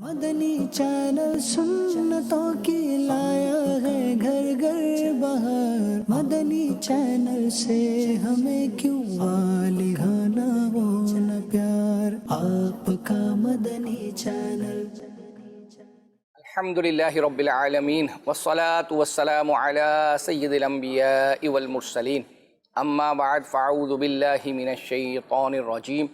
مدنی channel سنتوں کی لایا ہے گھر گھر بہار، مدنی چینل سے ہمیں کیوں والہانا وہ نہ پیار، آپ کا مدنی چینل۔ الحمدللہ رب العالمین والصلاة والسلام علی سید الانبیاء والمرسلین، اما بعد فاعوذ باللہ من الشیطان الرجیم،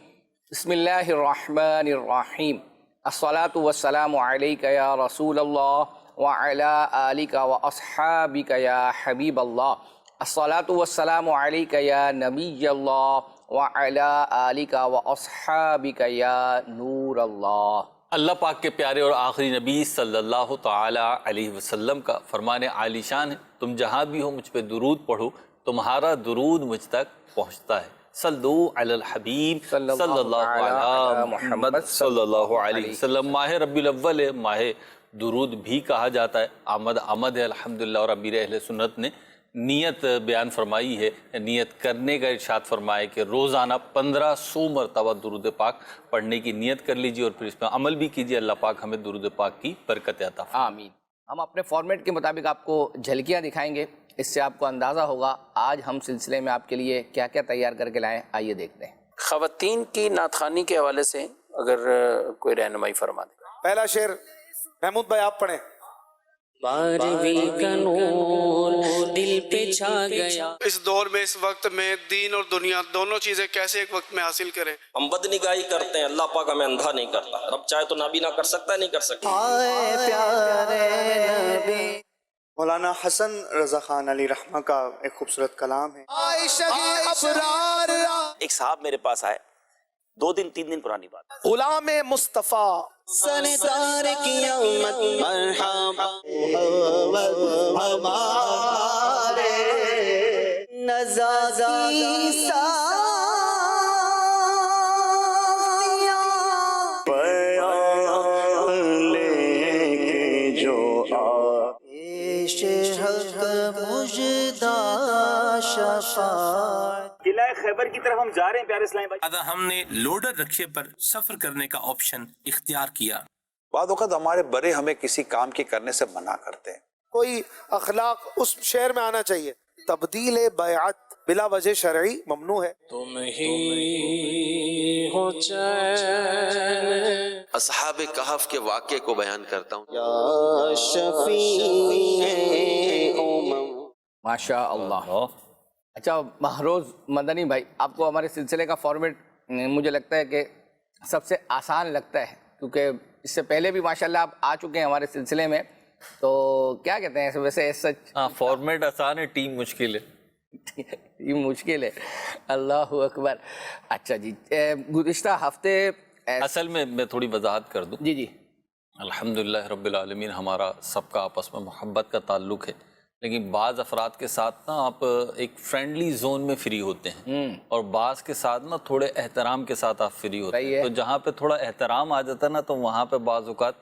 بسم اللہ الرحمن الرحیم، الصلاة والسلام علیک یا رسول اللہ وعلی آلک واصحابک یا حبیب اللہ، الصلاة والسلام علیک یا نبی اللہ وعلی آلک واصحابک یا نور اللہ۔ اللہ پاک کے پیارے اور آخری نبی صلی اللہ تعالی علیہ وسلم کا فرمان عالی شان ہے، تم جہاں بھی ہو مجھ پہ درود پڑھو، تمہارا درود مجھ تک پہنچتا ہے۔ صلو علی الحبیب صلی اللہ علی محمد صلی اللہ علیہ وسلم۔ ماہ ربیع الاول ہے، ماہ درود بھی کہا جاتا ہے، آمد ہے الحمدللہ، اور امیر اہل سنت نے نیت بیان فرمائی ہے، نیت کرنے کا ارشاد فرمایا کہ روزانہ 1500 مرتبہ درود پاک پڑھنے کی نیت کر لیجیے اور پھر اس میں عمل بھی کیجیے، اللہ پاک ہمیں درود پاک کی برکت عطا فرمائے۔ آمین۔ ہم اپنے فارمیٹ کے مطابق آپ کو جھلکیاں دکھائیں گے، اس سے آپ کو اندازہ ہوگا آج ہم سلسلے میں آپ کے لیے کیا کیا تیار کر کے لائیں، آئیے دیکھتے ہیں۔ خواتین کی نعت خوانی کے حوالے سے اگر کوئی رہنمائی فرما دے۔ پہلا شعر محمود بھائی آپ پڑھیں۔ بارہویں کا نور دل پہ چھا گیا۔ اس دور میں، اس وقت میں دین اور دنیا دونوں چیزیں کیسے ایک وقت میں حاصل کریں؟ ہم بد نگاہی کرتے ہیں، اللہ پاک ہمیں اندھا نہیں کرتا، رب چاہے تو نابینا کر سکتا ہے، نہیں کر سکتا۔ مولانا حسن رضا خان علی رحمہ کا ایک خوبصورت کلام ہے۔ ایک صاحب میرے پاس آئے، 2 دن 3 دن پرانی بات، غلام مصطفیٰ سردار کی آمد مرحبا، ہمارے نزازی ساختیاں پیام لے کے جو پیش حق مجدہ شفاعت۔ قلعہ خیبر کی طرف ہم جا رہے ہیں پیارے اسلامی بھائی۔ ہم نے لوڈر رکشے پر سفر کرنے کا آپشن اختیار کیا۔ بعض اوقات ہمارے بڑے ہمیں کسی کام کے کرنے سے منع کرتے ہیں۔ کوئی اخلاق اس شعر میں آنا چاہیے۔ تبدیل بیعت بلا وجہ شرعی ممنوع ہے۔ تم ہی ہو چین اصحاب کہف کے واقعے کو بیان کرتا ہوں۔ یا شفیع امم۔ ماشاء اللہ۔ اچھا مہروز مدنی بھائی، آپ کو ہمارے سلسلے کا فارمیٹ مجھے لگتا ہے کہ سب سے آسان لگتا ہے، کیونکہ اس سے پہلے بھی ماشاءاللہ آپ آ چکے ہیں ہمارے سلسلے میں، تو کیا کہتے ہیں ویسے سچ؟ ہاں، فارمیٹ آسان ہے، ٹیم مشکل ہے۔ یہ مشکل ہے، اللہ اکبر۔ اچھا جی، گزشتہ ہفتے اصل میں تھوڑی وضاحت کر دوں۔ جی جی، الحمدللہ رب العالمین، ہمارا سب کا آپس میں محبت کا تعلق ہے، لیکن بعض افراد کے ساتھ نا آپ ایک فرینڈلی زون میں فری ہوتے ہیں، اور بعض کے ساتھ نا تھوڑے احترام کے ساتھ آپ فری ہوتے ہیں، تو جہاں پہ تھوڑا احترام آ جاتا ہے نا تو وہاں پہ بعض اوقات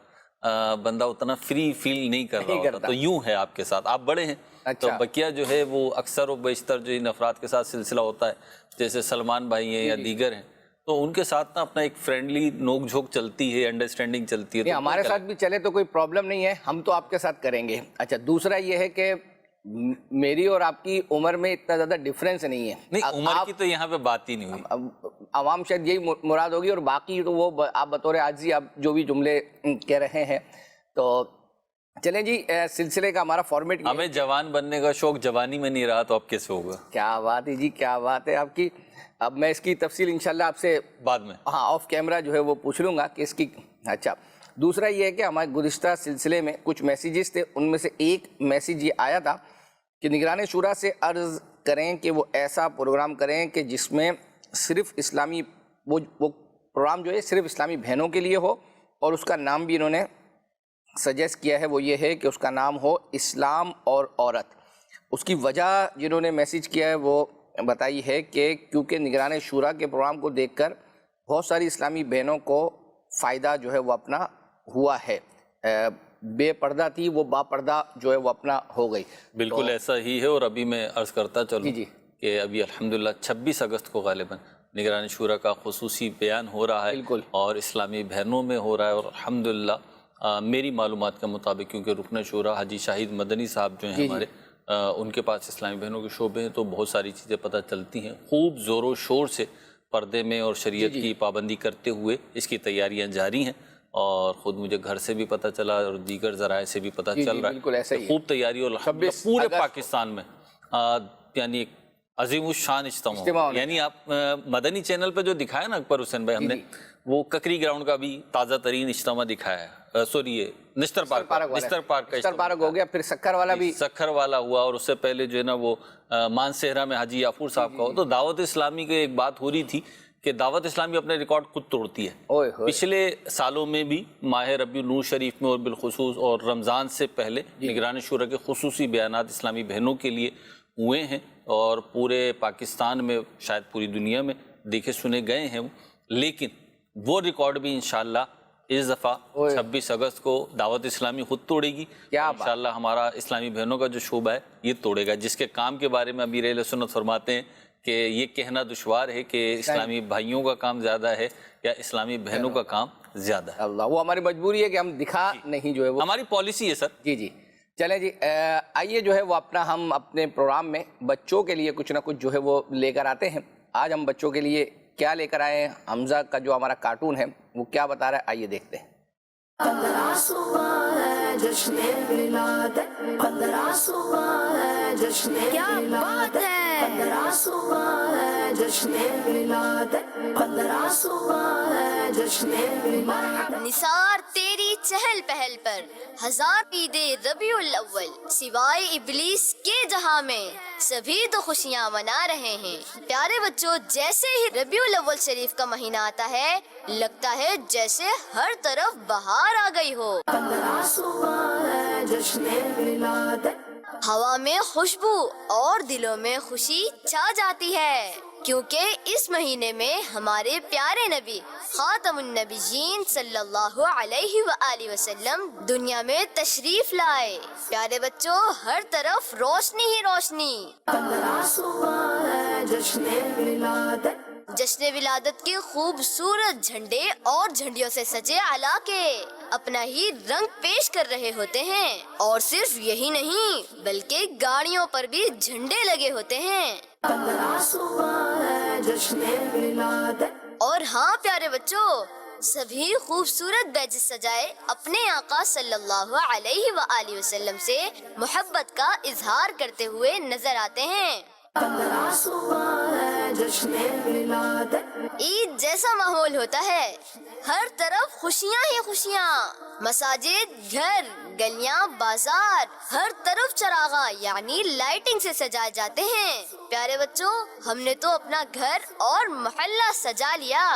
بندہ اتنا فری فیل نہیں کر رہا ہوتا۔ تو یوں ہے آپ کے ساتھ، آپ بڑے ہیں تو بقیہ جو ہے وہ اکثر و بیشتر جو ان افراد کے ساتھ سلسلہ ہوتا ہے، جیسے سلمان بھائی ہیں یا دیگر ہیں، تو ان کے ساتھ نا اپنا ایک فرینڈلی نوک جھوک چلتی ہے، انڈرسٹینڈنگ چلتی ہے۔ ہمارے ساتھ بھی چلے تو کوئی پرابلم نہیں ہے، ہم تو آپ کے ساتھ کریں گے۔ اچھا، دوسرا یہ ہے کہ میری اور آپ کی عمر میں اتنا زیادہ ڈفرینس نہیں ہے۔ نہیں، عمر کی تو یہاں پہ بات ہی نہیں ہوئی، عوام شاید یہی مراد ہوگی، اور باقی تو وہ آپ بطور عاجزی آپ جو بھی جملے کہہ رہے ہیں۔ تو چلیں جی، سلسلے کا ہمارا فارمیٹ، ہمیں جوان بننے کا شوق جوانی میں نہیں رہا تو اب کیسے ہوگا؟ کیا بات ہے جی، کیا بات ہے آپ کی۔ اب میں اس کی تفصیل انشاءاللہ آپ سے بعد میں، ہاں آف کیمرہ جو ہے وہ پوچھ لوں گا کہ اس کی۔ اچھا، دوسرا یہ ہے کہ ہمارے گزشتہ سلسلے میں کچھ میسیجز تھے، ان میں سے ایک میسیج یہ آیا تھا کہ نگران شورا سے عرض کریں کہ وہ ایسا پروگرام کریں کہ جس میں صرف اسلامی وہ پروگرام جو ہے صرف اسلامی بہنوں کے لیے ہو، اور اس کا نام بھی انہوں نے سجیسٹ کیا ہے، وہ یہ ہے کہ اس کا نام ہو اسلام اور عورت۔ اس کی وجہ جنہوں نے میسیج کیا ہے وہ بتائی ہے کہ کیونکہ نگران شورا کے پروگرام کو دیکھ کر بہت ساری اسلامی بہنوں کو فائدہ جو ہے وہ اپنا ہوا ہے، بے پردہ تھی وہ با پردہ جو ہے وہ اپنا ہو گئی۔ بالکل ایسا ہی ہے، اور ابھی میں عرض کرتا چلوں جی کہ ابھی الحمدللہ 26 اگست کو غالباً نگران شورا کا خصوصی بیان ہو رہا ہے، اور اسلامی بہنوں میں ہو رہا ہے، اور الحمدللہ میری معلومات کے مطابق، کیونکہ رکن شورا حاجی شاہد مدنی صاحب جو ہیں ہمارے، ان کے پاس اسلامی بہنوں کے شعبے ہیں، تو بہت ساری چیزیں پتہ چلتی ہیں. خوب زور و شور سے پردے میں اور شریعت کی پابندی کرتے ہوئے اس کی تیاریاں جاری ہیں، اور خود مجھے گھر سے بھی پتہ چلا اور دیگر ذرائع سے بھی پتہ چل رہا ہے. خوب تیاری، اور الحمدللہ پورے پاکستان میں یعنی ایک عظیم الشان اجتماع. یعنی آپ مدنی چینل پہ جو دکھایا نا اکبر حسین بھائی، ہم نے وہ ککری گراؤنڈ کا بھی تازہ ترین اجتماع دکھایا ہے. سوری، یہ نشتر پارک کا ہو گیا، پھر سکھر والا بھی، سکھر والا ہوا، اور اس سے پہلے جو ہے نا وہ مانسہرہ میں حاجی یافور صاحب کا ہوا. تو دعوت اسلامی کی ایک بات ہو رہی تھی کہ دعوت اسلامی اپنے ریکارڈ خود توڑتی ہے. پچھلے سالوں میں بھی ماہ ربیع النور شریف میں اور بالخصوص اور رمضان سے پہلے نگران شورا کے خصوصی بیانات اسلامی بہنوں کے لیے ہوئے ہیں، اور پورے پاکستان میں، شاید پوری دنیا میں دیکھے سنے گئے ہیں. لیکن وہ ریکارڈ بھی انشاءاللہ اس دفعہ 26 اگست کو دعوت اسلامی خود توڑے گی. انشاءاللہ ہمارا اسلامی بہنوں کا جو شعبہ ہے یہ توڑے گا، جس کے کام کے بارے میں امیر اہل سنت فرماتے ہیں کہ یہ کہنا دشوار ہے کہ اسلامی بھائیوں کا کام زیادہ ہے یا اسلامی بہنوں کا کام زیادہ ہے. اللہ، وہ ہماری مجبوری ہے کہ ہم دکھا نہیں، جو ہے وہ ہماری پالیسی ہے سر. جی چلیں جی، آئیے جو ہے وہ ہم اپنے پروگرام میں بچوں کے لیے کچھ نہ کچھ جو ہے وہ لے کر آتے ہیں. آج ہم بچوں کے لیے کیا لے کر آئے ہیں؟ حمزہ کا جو ہمارا کارٹون ہے وہ کیا بتا رہا ہے، آئیے دیکھتے ہیں. 15 صبح ہے جشن ولادت، 15 صبح ہے جشن ولادت، 15 صبح ہے جشن ولادت، 15 صبح ہے جشن ولادت. نثار تیری چہل پہل پر ہزار عید ربیع الاول، سوائے ابلیس کے جہاں میں سبھی تو خوشیاں منا رہے ہیں. پیارے بچوں، جیسے ہی ربیع الاول شریف کا مہینہ آتا ہے لگتا ہے جیسے ہر طرف بہار آ گئی ہو. 15 صبح ہے جشن ولادت، ہوا میں خوشبو اور دلوں میں خوشی چھا جاتی ہے، کیونکہ اس مہینے میں ہمارے پیارے نبی خاتم النبیین صلی اللہ علیہ وآلہ وسلم دنیا میں تشریف لائے. پیارے بچوں، ہر طرف روشنی ہی روشنی. 15 صبح ہے جشن ولادت، جشن ولادت کے خوبصورت جھنڈے اور جھنڈیوں سے سجے علاقے اپنا ہی رنگ پیش کر رہے ہوتے ہیں. اور صرف یہی نہیں بلکہ گاڑیوں پر بھی جھنڈے لگے ہوتے ہیں. 15 صبح ہے جشن ولادت، اور ہاں پیارے بچوں، سبھی خوبصورت بیج سجائے اپنے آقا صلی اللہ علیہ وآلہ وسلم سے محبت کا اظہار کرتے ہوئے نظر آتے ہیں. 15 صبح ہے جشن ولادت، عید جیسا ماحول ہوتا ہے، ہر طرف خوشیاں ہی خوشیاں. مساجد، گھر، گلیاں، بازار، ہر طرف چراغاں یعنی لائٹنگ سے سجائے جاتے ہیں. پیارے بچوں، ہم نے تو اپنا گھر اور محلہ سجا لیا.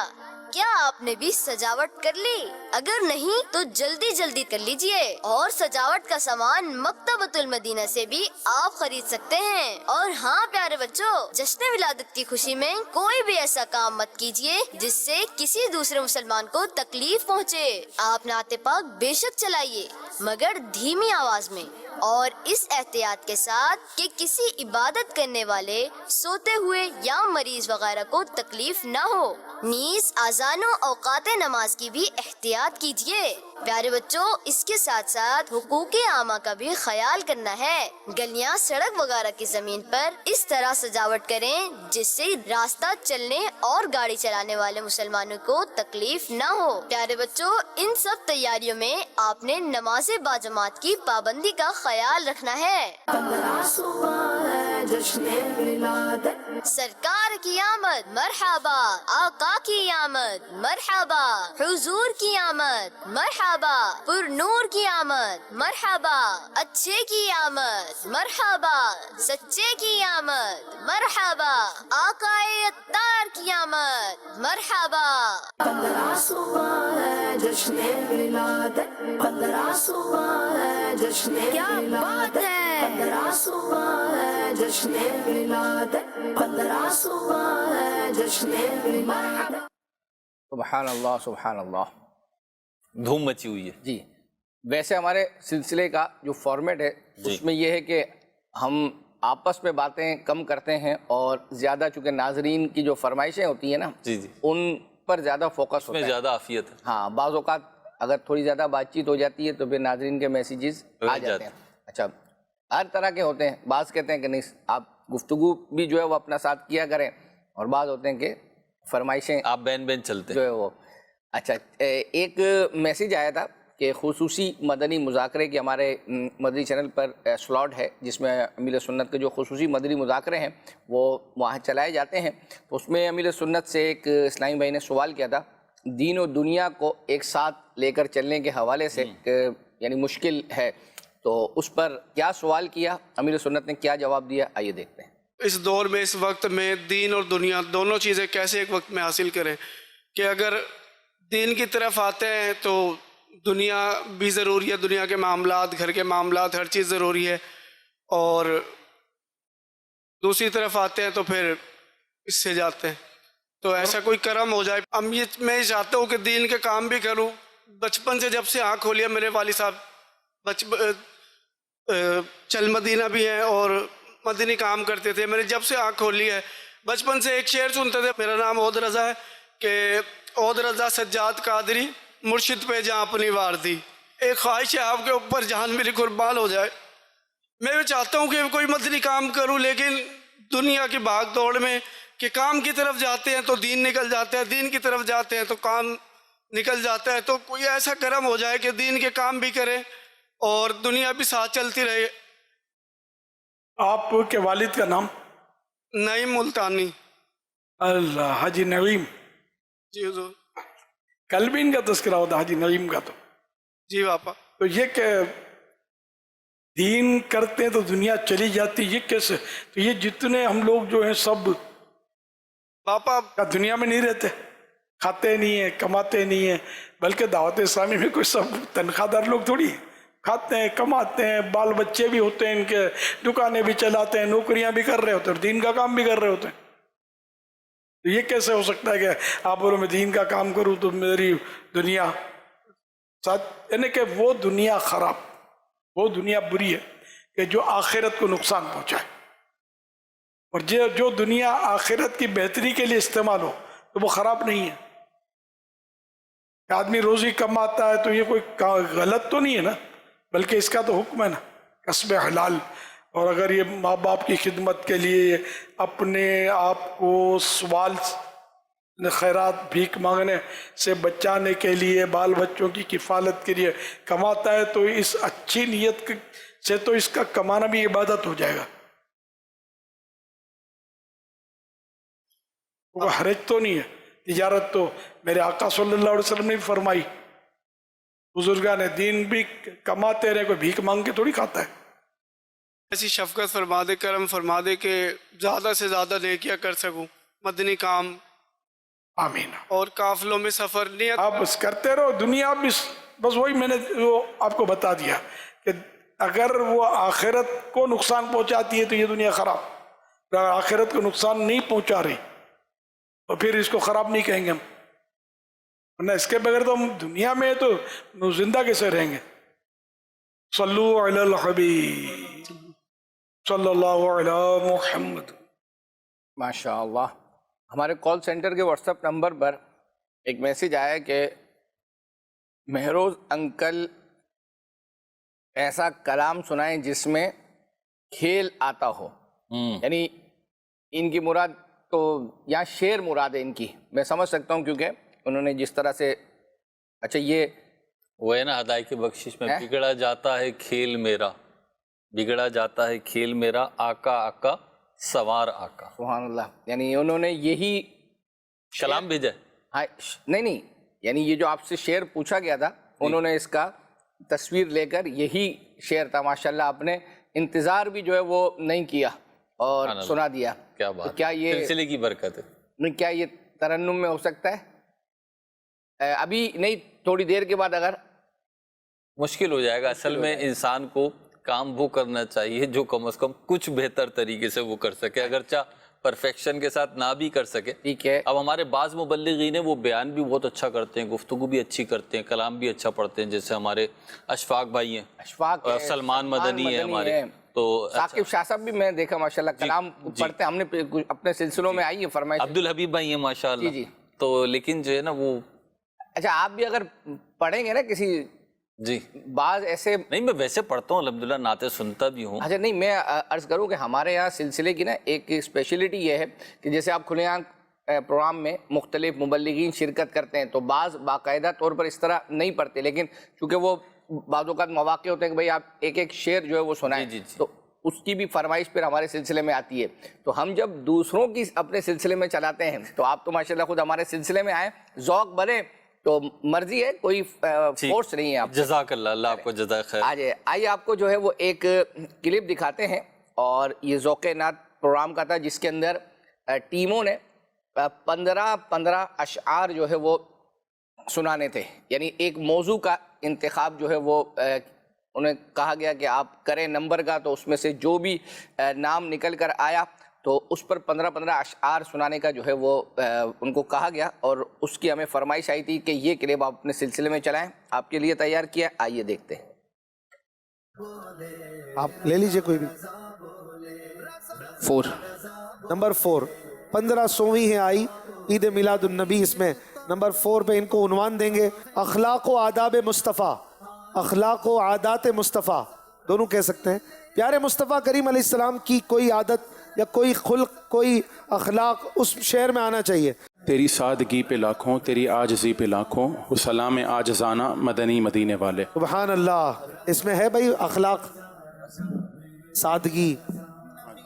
کیا آپ نے بھی سجاوٹ کر لی؟ اگر نہیں تو جلدی جلدی کر لیجئے. اور سجاوٹ کا سامان مکتبۃ المدینہ سے بھی آپ خرید سکتے ہیں. اور ہاں پیارے بچوں، جشن ولادت کی خوشی میں کوئی بھی ایسا کام مت کیجئے جس سے کسی دوسرے مسلمان کو تکلیف پہنچے. آپ نعت پاک بے شک چلائیے مگر دھیمی آواز میں، اور اس احتیاط کے ساتھ کہ کسی عبادت کرنے والے، سوتے ہوئے یا مریض وغیرہ کو تکلیف نہ ہو. نیز اذان و اوقات نماز کی بھی احتیاط کیجیے. پیارے بچوں، اس کے ساتھ ساتھ حقوق عامہ کا بھی خیال کرنا ہے. گلیاں، سڑک وغیرہ کی زمین پر اس طرح سجاوٹ کریں جس سے راستہ چلنے اور گاڑی چلانے والے مسلمانوں کو تکلیف نہ ہو. پیارے بچوں، ان سب تیاریوں میں آپ نے نماز باجماعت کی پابندی کا خیال رکھنا ہے. 15 صبح ہے جشن ولادت، سرکار کی آمد مرحبا، آقا کی آمد مرحبا، حضور کی آمد مرحبا، پر نور کی آمد مرحبا، اچھے کی آمد مرحبا، سچے کی آمد مرحبا، آقا اتار کی آمد مرحبا. 15 صبح ہے جشن ولادت، 15 صبح ہے جشن ولادت، 15 صبح ہے جشن ولادت، 15 صبح ہے جشن ولادت. سبحان اللہ سبحان اللہ، دھوم مچی ہوئی ہے. جی ویسے ہمارے سلسلے کا جو فارمیٹ ہے اس میں یہ ہے کہ ہم آپس میں باتیں کم کرتے ہیں، اور زیادہ چونکہ ناظرین کی جو فرمائشیں ہوتی ہیں نا، جی ان پر زیادہ فوکس ہوتا ہے، زیادہ عافیت ہے. ہاں، بعض اوقات اگر تھوڑی زیادہ بات چیت ہو جاتی ہے تو پھر ناظرین کے میسیجز آ جاتے ہیں. اچھا ہر طرح کے ہوتے ہیں, بعض کہتے ہیں کہ نہیں آپ گفتگو بھی جو ہے وہ اپنا ساتھ کیا کریں, اور بعض ہوتے ہیں کہ فرمائشیں آپ بین بین چلتے جو ہے وہ. اچھا ایک میسیج آیا تھا کہ خصوصی مدنی مذاکرے کی ہمارے مدنی چینل پر سلاٹ ہے جس میں امیر سنت کے جو خصوصی مدنی مذاکرے ہیں وہ وہاں چلائے جاتے ہیں. تو اس میں امیر سنت سے ایک اسلامی بھائی نے سوال کیا تھا دین و دنیا کو ایک ساتھ لے کر چلنے کے حوالے سے کہ یعنی مشکل ہے, تو اس پر کیا سوال کیا, امیر سنت نے کیا جواب دیا, آئیے دیکھتے ہیں. اس دور میں اس وقت میں دین اور دنیا دونوں چیزیں کیسے ایک وقت میں حاصل کریں کہ اگر دین کی طرف آتے ہیں تو دنیا بھی ضروری ہے, دنیا کے معاملات, گھر کے معاملات, ہر چیز ضروری ہے, اور دوسری طرف آتے ہیں تو پھر اس سے جاتے ہیں. تو ایسا کوئی کرم ہو جائے. میں چاہتا ہوں کہ دین کے کام بھی کروں. بچپن سے جب سے آنکھ کھولی ہے میرے والد صاحب چل مدینہ بھی ہیں اور مدنی کام کرتے تھے. میں نے جب سے آنکھ کھولی ہے بچپن سے ایک شعر سنتے تھے, میرا نام عود رضا ہے, کہ عود رضا سجاد قادری مرشد پہ جہاں اپنی وار دی, ایک خواہش ہے آپ کے اوپر جہان میری قربان ہو جائے. میں بھی چاہتا ہوں کہ کوئی مدنی کام کروں, لیکن دنیا کی بھاگ دوڑ میں کہ کام کی طرف جاتے ہیں تو دین نکل جاتا ہے, دین کی طرف جاتے ہیں تو کام نکل جاتا ہے. تو کوئی ایسا کرم ہو جائے کہ دین کے کام بھی کرے اور دنیا بھی ساتھ چلتی رہے. آپ کے والد کا نام؟ نعیم ملتانی. اللہ, حاجی نعیم. جی حضور. کل بھی ان کا تذکرہ ہوتا حاجی نعیم کا. تو جی باپا. تو یہ کہ دین کرتے ہیں تو دنیا چلی جاتی, یہ کیسے؟ تو یہ جتنے ہم لوگ جو ہیں سب باپا دنیا میں نہیں رہتے, کھاتے نہیں ہیں, کماتے نہیں ہیں, بلکہ دعوت اسلامی میں کوئی سب تنخواہ دار لوگ تھوڑی ہیں, کھاتے ہیں, کماتے ہیں, بال بچے بھی ہوتے ہیں ان کے, دکانیں بھی چلاتے ہیں, نوکریاں بھی کر رہے ہوتے ہیں اور دین کا کام بھی کر رہے ہوتے ہیں. تو یہ کیسے ہو سکتا ہے کہ آپ بولو میں دین کا کام کروں تو میری دنیا ساتھ, یعنی کہ وہ دنیا خراب, وہ دنیا بری ہے کہ جو آخرت کو نقصان پہنچائے, اور جو دنیا آخرت کی بہتری کے لیے استعمال ہو تو وہ خراب نہیں ہے. آدمی روزی کماتا ہے تو یہ کوئی غلط تو نہیں ہے نا, بلکہ اس کا تو حکم ہے نا کسب حلال. اور اگر یہ ماں باپ کی خدمت کے لیے اپنے آپ کو سوال خیرات بھیک مانگنے سے بچانے کے لیے, بال بچوں کی کفالت کے لیے کماتا ہے تو اس اچھی نیت سے تو اس کا کمانا بھی عبادت ہو جائے گا. وہ حرج تو نہیں ہے. تجارت تو میرے آقا صلی اللہ علیہ وسلم نے بھی فرمائی, بزرگان دین بھی کماتے رہے, کوئی بھیک مانگ کے تھوڑی کھاتا ہے. ایسی شفقت فرما دے, کرم فرما دے کہ زیادہ سے زیادہ نیکیاں کر سکوں, مدنی کام. آمین. اور قافلوں میں سفر نہیں. آپ بس کرتے رہو, دنیا بھی بس وہی میں نے وہ آپ کو بتا دیا کہ اگر وہ آخرت کو نقصان پہنچاتی ہے تو یہ دنیا خراب, اگر آخرت کو نقصان نہیں پہنچا رہی تو پھر اس کو خراب نہیں کہیں گے ہم, ورنہ اس کے بغیر تو ہم دنیا میں تو زندہ کیسے رہیں گے. صلو علی الحبیب صلی اللہ علی محمد. ماشاء اللہ. ہمارے کال سینٹر کے واٹس ایپ نمبر پر ایک میسیج آیا کہ مہروز انکل ایسا کلام سنائیں جس میں کھیل آتا ہو. یعنی ان کی مراد تو یہاں شعر مراد ہے ان کی, میں سمجھ سکتا ہوں کیونکہ انہوں نے جس طرح سے, اچھا یہ وہ ہے نا ہدایت کی بخشش میں, بگڑا جاتا ہے کھیل میرا, بگڑا جاتا ہے کھیل میرا, آقا آقا سوار آقا. سبحان اللہ. یعنی انہوں نے یہی کلام بھیجا. ہاں نہیں, یعنی یہ جو آپ سے شعر پوچھا گیا تھا انہوں نے اس کا تصویر لے کر یہی شعر تھا. ماشاءاللہ آپ نے انتظار بھی جو ہے وہ نہیں کیا اور سنا دیا. کیا بات, کیا یہ سلسلے کی برکت ہے. کیا یہ ترنم میں ہو سکتا ہے؟ ابھی نہیں, تھوڑی دیر کے بعد اگر مشکل ہو جائے گا. اصل میں انسان کو کام وہ کرنا چاہیے جو کم از کم کچھ بہتر طریقے سے وہ کر سکے, اگرچہ پرفیکشن کے ساتھ نہ بھی کر سکے. ٹھیک ہے. اب ہمارے بعض مبلغین ہیں وہ بیان بھی بہت اچھا کرتے ہیں, گفتگو بھی اچھی کرتے ہیں, کلام بھی اچھا پڑھتے ہیں, جیسے ہمارے اشفاق بھائی ہیں, اشفاق, سلمان مدنی ہے ہمارے, تو ثاقب شاہ صاحب بھی میں دیکھا ماشاءاللہ کلام پڑھتے ہیں, ہم نے اپنے سلسلوں میں آئی ہے فرمائش. عبدالحبیب بھائی ہیں ماشاءاللہ. تو لیکن جو ہے نا وہ اچھا آپ بھی اگر پڑھیں گے نا کسی جی بعض ایسے نہیں، میں ویسے پڑھتا ہوں الحمدللہ، نعتیں سنتا بھی ہوں. اچھا نہیں، میں عرض کروں کہ ہمارے یہاں سلسلے کی نا ایک اسپیشلٹی یہ ہے کہ جیسے آپ کھلے عام پروگرام میں مختلف مبلغین شرکت کرتے ہیں تو بعض باقاعدہ طور پر اس طرح نہیں پڑھتے، لیکن چونکہ وہ بعض اوقات مواقع ہوتے ہیں کہ بھئی آپ ایک ایک شعر جو ہے وہ سنائیں، تو اس کی بھی فرمائش پھر ہمارے سلسلے میں آتی ہے. تو ہم جب دوسروں کی اپنے سلسلے میں چلاتے ہیں تو آپ تو ماشاءاللہ خود ہمارے سلسلے میں آئیں، ذوق بنے تو مرضی ہے، کوئی فورس نہیں ہے آپ. جزاک اللہ، اللہ آپ کو جزائے خیر. آئیے آپ کو جو ہے وہ ایک کلپ دکھاتے ہیں، اور یہ ذوق نعت پروگرام کا تھا جس کے اندر ٹیموں نے 15 اشعار جو ہے وہ سنانے تھے. یعنی ایک موضوع کا انتخاب جو ہے وہ انہیں کہا گیا کہ آپ کریں نمبر کا، تو اس میں سے جو بھی نام نکل کر آیا تو اس پر 15 اشعار سنانے کا جو ہے وہ ان کو کہا گیا، اور اس کی ہمیں فرمائش آئی تھی کہ یہ کلپ آپ اپنے سلسلے میں چلائیں. آپ کے لیے تیار کیا، آئیے دیکھتے ہیں. آپ لے لیجئے کوئی بھی. 4 نمبر 4 1500ویں ہے آئی عید میلاد النبی. اس میں نمبر 4 پہ ان کو عنوان دیں گے اخلاق و آداب مصطفیٰ. اخلاق و عادات مصطفیٰ دونوں کہہ سکتے ہیں. پیارے مصطفیٰ کریم علیہ السلام کی کوئی عادت یا کوئی خلق، کوئی اخلاق اس شعر میں آنا چاہیے. تیری سادگی پہ لاکھوں، تیری عاجزی پہ لاکھوں، وہ سلام عاجزانہ مدنی مدینے والے. سبحان اللہ. اس میں ہے بھائی اخلاق، سادگی،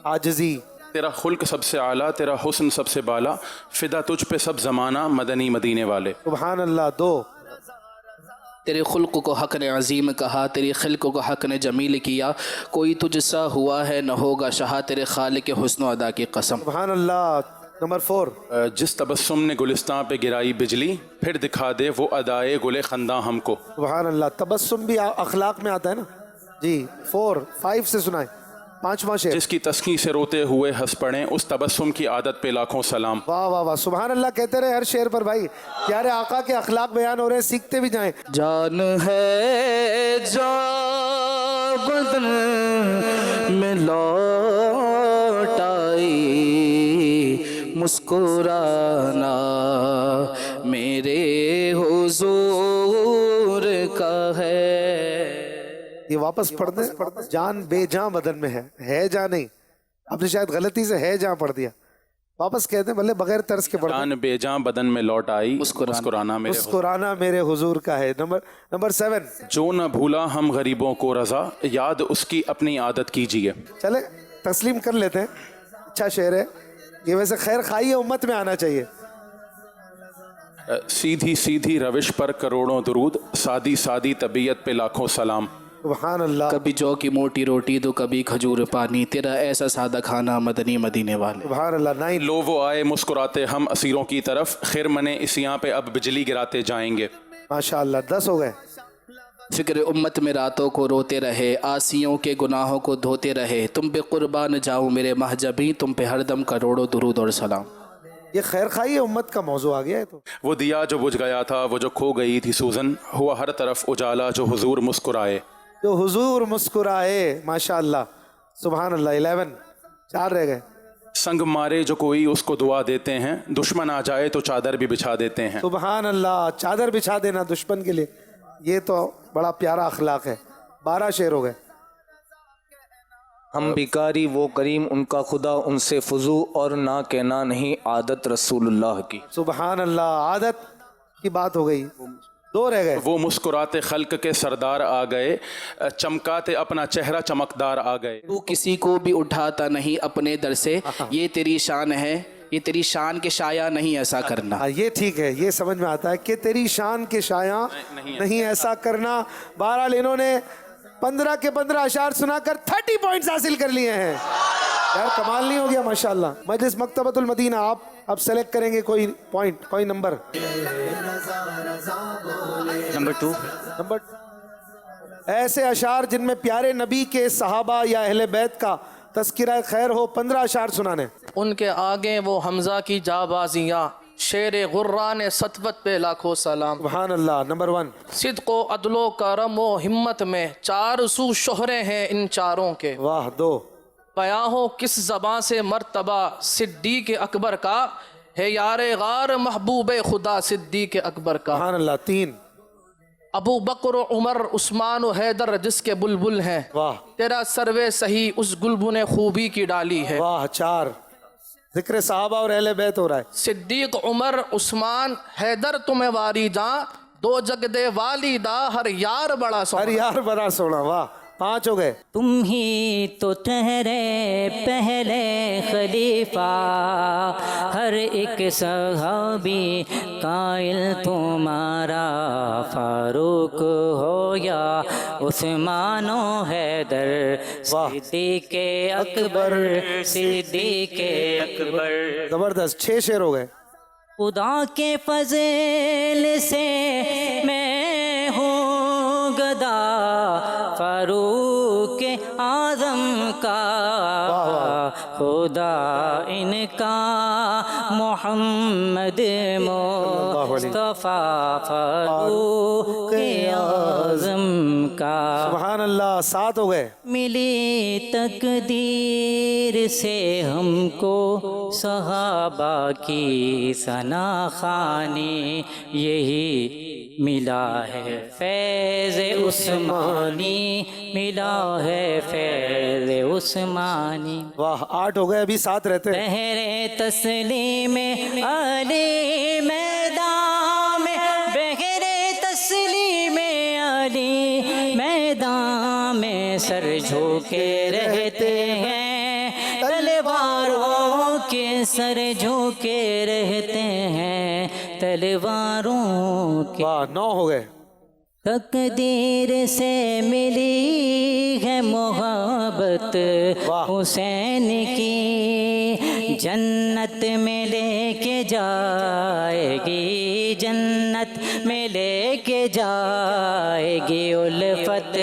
عاجزی. تیرا خلق سب سے اعلیٰ، تیرا حسن سب سے بالا، فدا تجھ پہ سب زمانہ مدنی مدینے والے. سبحان اللہ. 2 تیرے خلق کو حق نے عظیم کہا، تیری خلق کو حق نے جمیل کیا، کوئی تجھ سا ہوا ہے نہ ہوگا شہا، تیرے خالق حسن و ادا کی قسم. سبحان اللہ. نمبر 4 جس تبسم نے گلستان پہ گرائی بجلی، پھر دکھا دے وہ ادائے گل خنداں ہم کو. سبحان اللہ. تبسم بھی اخلاق میں آتا ہے نا جی. 5 سے سنائیں. 5واں شعر. جس کی تسکی سے روتے ہوئے ہنس پڑیں، اس تبسم کی عادت پہ لاکھوں سلام. واہ واہ واہ. سبحان اللہ کہتے رہے ہر شعر پر بھائی. پیارے آقا کے اخلاق بیان ہو رہے ہیں، سیکھتے بھی جائیں. جان ہے جان بدن میں لوٹ آئی، مسکرانا میرے حضور کا ہے. یہ واپس پڑھ دیں. جان بے جان بدن میں ہے جان نہیں. آپ نے شاید غلطی سے ہے جان پڑھ دیا. واپس کہتے ہیں بھلے بغیر طرز کے پڑھ دیں. جان بے جان بدن میں لوٹ آئی، مسکرانا میرے حضور کا ہے. نمبر 7 جو نہ بھولا ہم غریبوں کو رضا، یاد اس کی اپنی عادت کیجیے. چلے تسلیم کر لیتے ہیں. اچھا شعر ہے یہ. ویسے خیر خواہی امت میں آنا چاہیے. سیدھی سیدھی روش پر کروڑوں درود، سادی سادی طبیعت پہ لاکھوں سلام. سبحان اللہ. کبھی جو کی موٹی روٹی تو کبھی کھجور پانی، تیرا ایسا سادہ کھانا مدنی مدینے والے. سبحان اللہ. 9 لو وہ آئے مسکراتے ہم اسیروں کی طرف، خیر منے اسیاں پہ اب بجلی گراتے جائیں گے. ماشاء اللہ. 10 ہو گئے. فکر امت میں راتوں کو روتے رہے، آسیوں کے گناہوں کو دھوتے رہے، تم پہ قربان جاؤں میرے مہجبی، تم پہ ہر دم کروڑوں درود اور سلام. یہ خیر خواہی امت کا موضوع آ گیا ہے. تو وہ دیا جو بجھ گیا تھا، وہ جو کھو گئی تھی سوزن، ہوا ہر طرف اجالا جو حضور مسکرائے. جو حضور مسکرائے. ماشاء اللہ. سبحان اللہ. 11 4 رہ گئے. سنگ مارے جو کوئی اس کو دعا دیتے ہیں، دشمن آ جائے تو چادر بھی بچھا دیتے ہیں. سبحان اللہ. چادر بچھا دینا دشمن کے لیے، یہ تو بڑا پیارا اخلاق ہے. 12 شعر ہو گئے. ہم بیکاری وہ کریم ان کا خدا، ان سے فضو اور نہ کہنا نہیں عادت رسول اللہ کی. سبحان اللہ. عادت کی بات ہو گئی. 2 رہ گئے. وہ مسکراتے خلق کے سردار آ گئے، چمکاتے اپنا چہرہ چمکدار آ گئے. تو کسی کو بھی اٹھاتا نہیں اپنے در سے، یہ تیری شان ہے، یہ تیری شان کے شایع نہیں ایسا کرنا. یہ ٹھیک ہے، یہ سمجھ میں آتا ہے کہ تیری شان کے شایع نہیں ایسا کرنا. بہرحال انہوں نے 15 کے 15 اشعار سنا کر 30 پوائنٹس حاصل کر لیے ہیں. یار کمال نہیں ہو گیا ماشاءاللہ. مجلس مکتبۃ المدینہ آپ اب سلیکٹ کریں گے کوئی پوائنٹ، کوئی نمبر. نمبر 2 ایسے اشعار جن میں پیارے نبی کے صحابہ یا اہل بیت کا تذکرہ خیر ہو. 15 اشعار سنانے. ان کے آگے وہ حمزہ کی جابازیاں، شیر غران سطوت پہ لاکھوں سلام. سبحان اللہ. نمبر 1 صدق و عدل و کرم و ہمت میں 4 سو شہرے ہیں ان چاروں کے. واہ. 2 بیاں ہو کس زباں سے مرتبہ صدیق اکبر کا، ہے یار غار محبوب خدا صدیق اکبر کا. سبحان اللہ. 3. ابو بکر و عمر عثمان و حیدر جس کے بلبل ہیں. واہ تیرا سروے صحیح اس گلبن خوبی کی ڈالی ہے. واہ. 4. ذکر صحابہ اور اہل بیت ہو رہا ہے. صدیق عمر عثمان حیدر تمہیں واری جاں دو جگ دے والیدہ ہر یار بڑا ہر سونا. یار بڑا سونا. واہ. 5 ہو گئے. تم ہی تو ٹھہرے پہلے خلیفہ ہر ایک صحابی قائل تمہارا فاروق ہو یا عثمان و حیدر صدیق اکبر صدیق اکبر. زبردست. 6 شعر ہو گئے. خدا کے فضل سے میں ہوں گدا فاروق اعظم کا خدا ان کا محمد مصطفیٰ فاروق اعظم کا. سبحان اللہ. 7 ہو گئے. ملی تقدیر سے ہم کو صحابہ کی ثنا خوانی یہی ملا ہے فیض عثمانی ملا ہے فیض عثمانی. واہ. 8 ہو گئے. ابھی 7 رہتے ہیں. بہرے تسلیم علی میدان میں بہرے تسلیم علی میدان میں سر جھوکے رہتے ہیں تلواروں کے سر جھوکے رہتے ہیں تلواروں کے. واہ. 9 ہو گئے. تقدیر سے ملی ہے محبت حسین کی جنت میں لے کے جائے گی جنت میں لے کے جائے گی الفت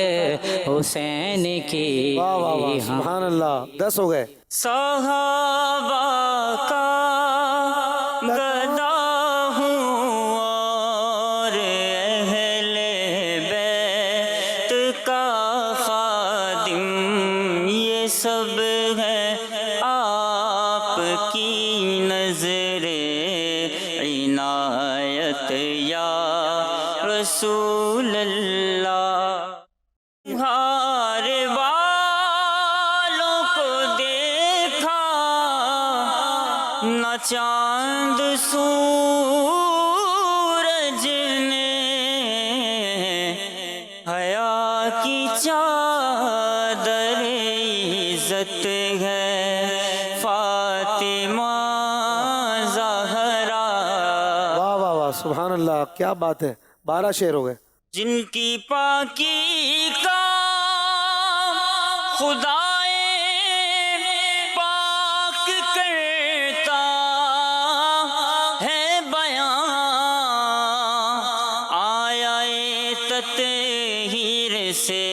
حسین کی. واہ واہ واہ. سبحان اللہ. 10 ہو گئے. صحابہ کا گدا ہوں اور اہل بیت کا خادم یہ سب ہے آپ کی نظر عنایت یا رسول اللہ. ہار والوں کو دیکھا نہ چاند سورج نے حیا کی چادر عزت ہے فاطمہ زہرا. واہ واہ واہ. سبحان اللہ. کیا بات ہے. 12 شعر ہو گئے. جن کی پاکی کا خدائے پاک کرتا ہے بیان آیا تطہیر سے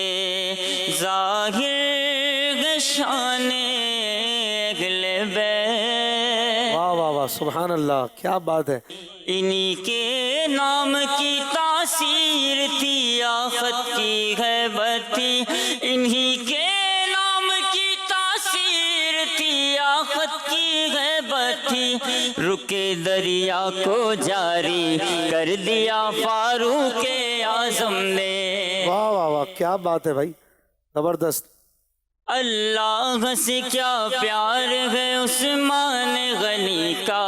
ظاہر شان اہل بیت. واہ واہ واہ. سبحان اللہ. کیا بات ہے. انہی کے نام کی تاثیر تھی آفت کی غیبت تھی انہی کے نام کی تاثیر تھی آفت کی غیبت تھی رکے دریا کو جاری کر دیا فاروق اعظم نے. واہ واہ واہ. کیا بات ہے بھائی. زبردست. اللہ سے کیا پیار ہے عثمان غنی کا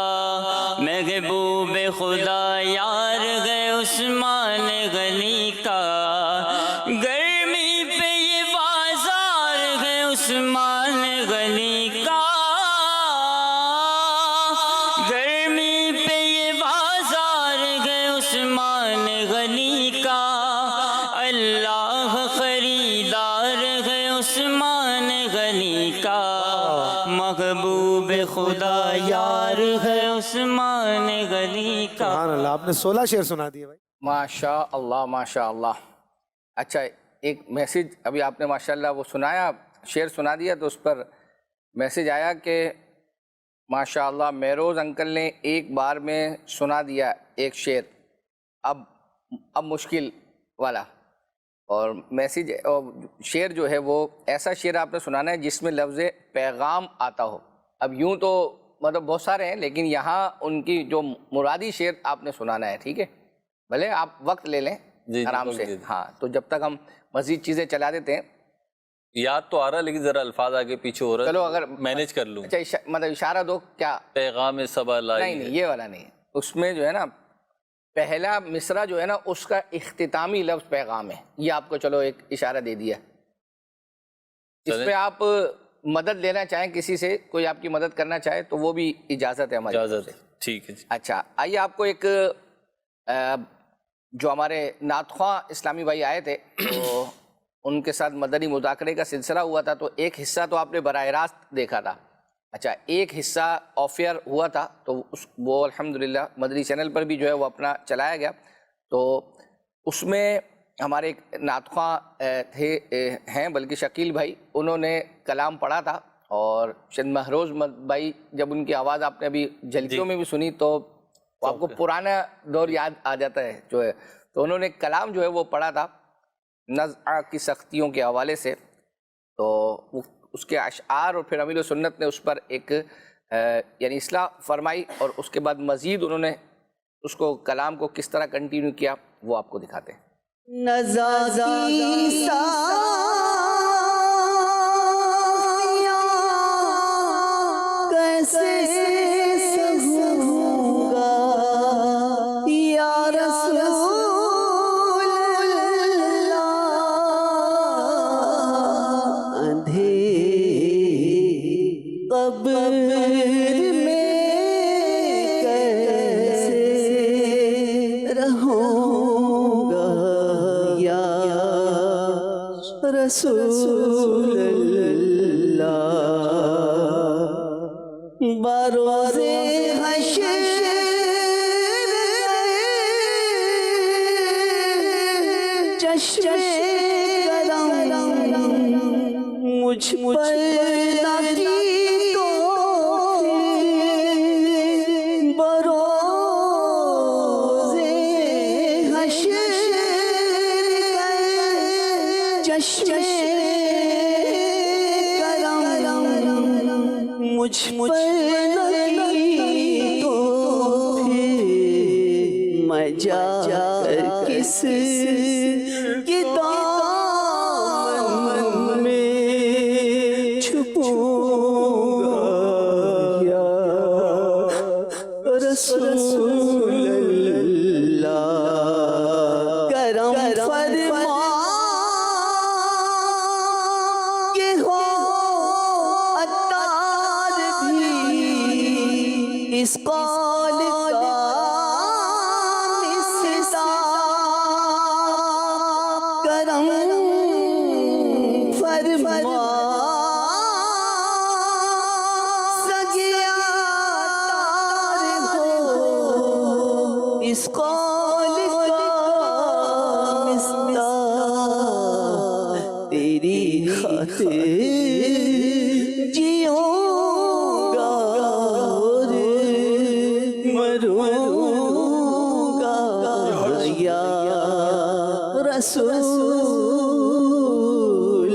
محبوب خدا یار ہے عثمان غنی کا گرمی پہ یہ بازار ہے عثمان غنی کا گرمی پہ یہ بازار ہے عثمان غنی کا اللہ خریدار ہے عثمان غنی کا محبوب خدا یار ہے عثمان غنی کا. سبحان اللہ. آپ نے 16 شعر سنا دیے بھائی. ماشاء اللہ ماشاء اللہ. اچھا ایک میسیج ابھی آپ نے ماشاء اللہ وہ سنایا شعر سنا دیا تو اس پر میسیج آیا کہ ماشاء اللہ مہروز انکل نے ایک بار میں سنا دیا ایک شعر اب مشکل والا اور میسیج شعر جو ہے وہ ایسا شعر آپ نے سنانا ہے جس میں لفظ پیغام آتا ہو. اب یوں تو مطلب بہت سارے ہیں، لیکن یہاں ان کی جو مرادی شعر آپ نے سنانا ہے، ٹھیک ہے؟ بھلے آپ وقت لے لیں آرام سے، ہاں، تو جب تک ہم مزید چیزیں چلا دیتے ہیں. یاد تو آ رہا ہے لیکن ذرا الفاظ آگے پیچھے ہو رہا ہے، چلو اگر مینیج کر لوں. اچھا مطلب اشارہ دو. کیا پیغام صبا لائی؟ نہیں یہ والا نہیں، اس میں جو ہے نا پہلا مصرع جو ہے نا اس کا اختتامی لفظ پیغام ہے. یہ آپ کو چلو ایک اشارہ دے دیا. اس پہ آپ مدد لینا چاہیں کسی سے، کوئی آپ کی مدد کرنا چاہے تو وہ بھی اجازت ہے ہماری. اجازت ہے، ٹھیک ہے جی. اچھا آئیے آپ کو ایک جو ہمارے نعت خواں اسلامی بھائی آئے تھے تو ان کے ساتھ مدنی مذاکرے کا سلسلہ ہوا تھا، تو ایک حصہ تو آپ نے براہ راست دیکھا تھا. اچھا ایک حصہ آف ایئر ہوا تھا، تو وہ الحمدللہ مدنی چینل پر بھی جو ہے وہ اپنا چلایا گیا. تو اس میں ہمارے ایک نعت خواں ہیں بلکہ شکیل بھائی، انہوں نے کلام پڑھا تھا، اور چند مہروز بھائی جب ان کی آواز آپ نے ابھی جھلکیوں میں بھی سنی تو آپ کو پرانا دور یاد آ جاتا ہے جو ہے. تو انہوں نے کلام جو ہے وہ پڑھا تھا نزع کی سختیوں کے حوالے سے. تو اس کے اشعار اور پھر امیر و سنت نے اس پر ایک یعنی اصلاح فرمائی، اور اس کے بعد مزید انہوں نے اس کو کلام کو کس طرح کنٹینیو کیا وہ آپ کو دکھاتے ہیں. رسول اللہ بروز حشر چشم کرم مجھ پر لگی تو بروز حشر چشم مجھ پر لگی تو پھر میں جا کر کس کی دامن میں چھپوں گا یا رسول اللہ کرم فرما کہ ہو اس قول کا مصداق کرم فرما سگیا تار ہو اس قول کا مصداق تیری خاطر جیوں رسول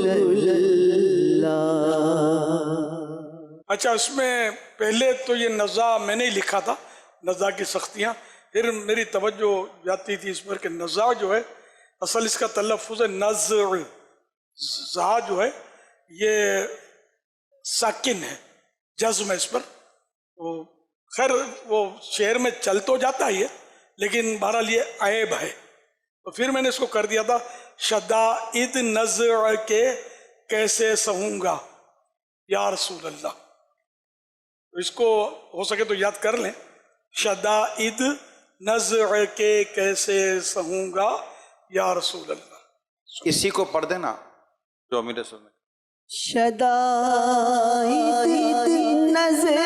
اللہ. اچھا اس میں پہلے تو یہ نزع میں نے لکھا تھا، نزع کی سختیاں، پھر میری توجہ جاتی تھی اس پر کہ نزع جو ہے اصل اس کا تلفظ ہے نزع. زا جو ہے یہ ساکن ہے، جزم ہے اس پر. تو خیر وہ شعر میں چل تو جاتا ہی ہے لیکن بہرحال یہ عیب ہے. تو پھر میں نے اس کو کر دیا تھا شدائد نزع کے کیسے سہوں گا یا رسول اللہ. تو اس کو ہو سکے تو یاد کر لیں، شدائد نزع کے کیسے سہوں گا یا رسول اللہ. اسی کو پڑھ دینا جو امیر سنت. شدائد نزع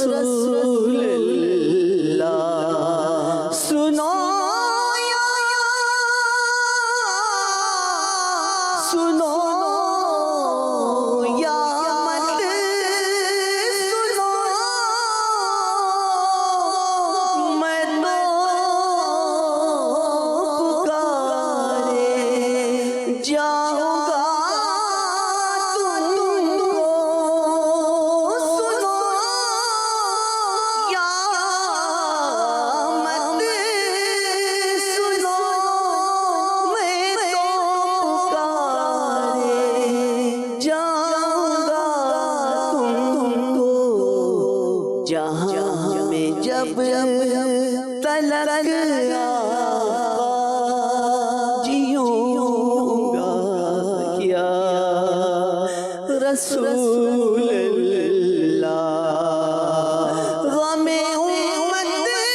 رسول اللہ رسول اللہ غم امت میں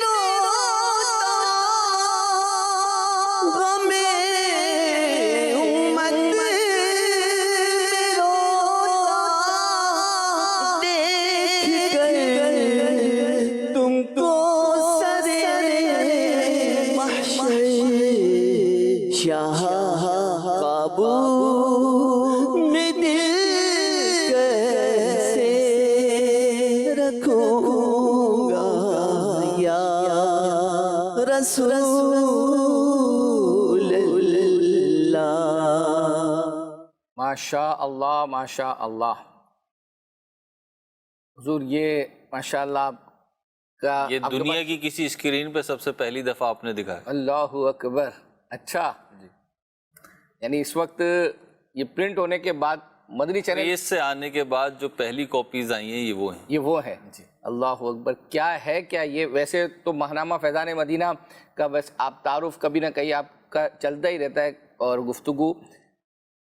روتا غم امت میں روتا دیکھ کر تم کو سرے محشر شاہ قابو میں دل کیسے رکھوں گا یا رسول اللہ. ماشاء اللہ ماشاء اللہ. حضور یہ ماشاء اللہ کا یہ دنیا کی کسی اسکرین پہ سب سے پہلی دفعہ آپ نے دکھایا. اللہ اکبر. اچھا جی، یعنی اس وقت یہ پرنٹ ہونے کے بعد مدنی چینل پریس سے آنے کے بعد جو پہلی کاپیز آئی ہیں یہ وہ ہیں جی. اللہ اکبر. کیا ہے کیا یہ؟ ویسے تو ماہنامہ فیضان مدینہ کا بس آپ تعارف کبھی نہ کہیں آپ کا چلتا ہی رہتا ہے اور گفتگو،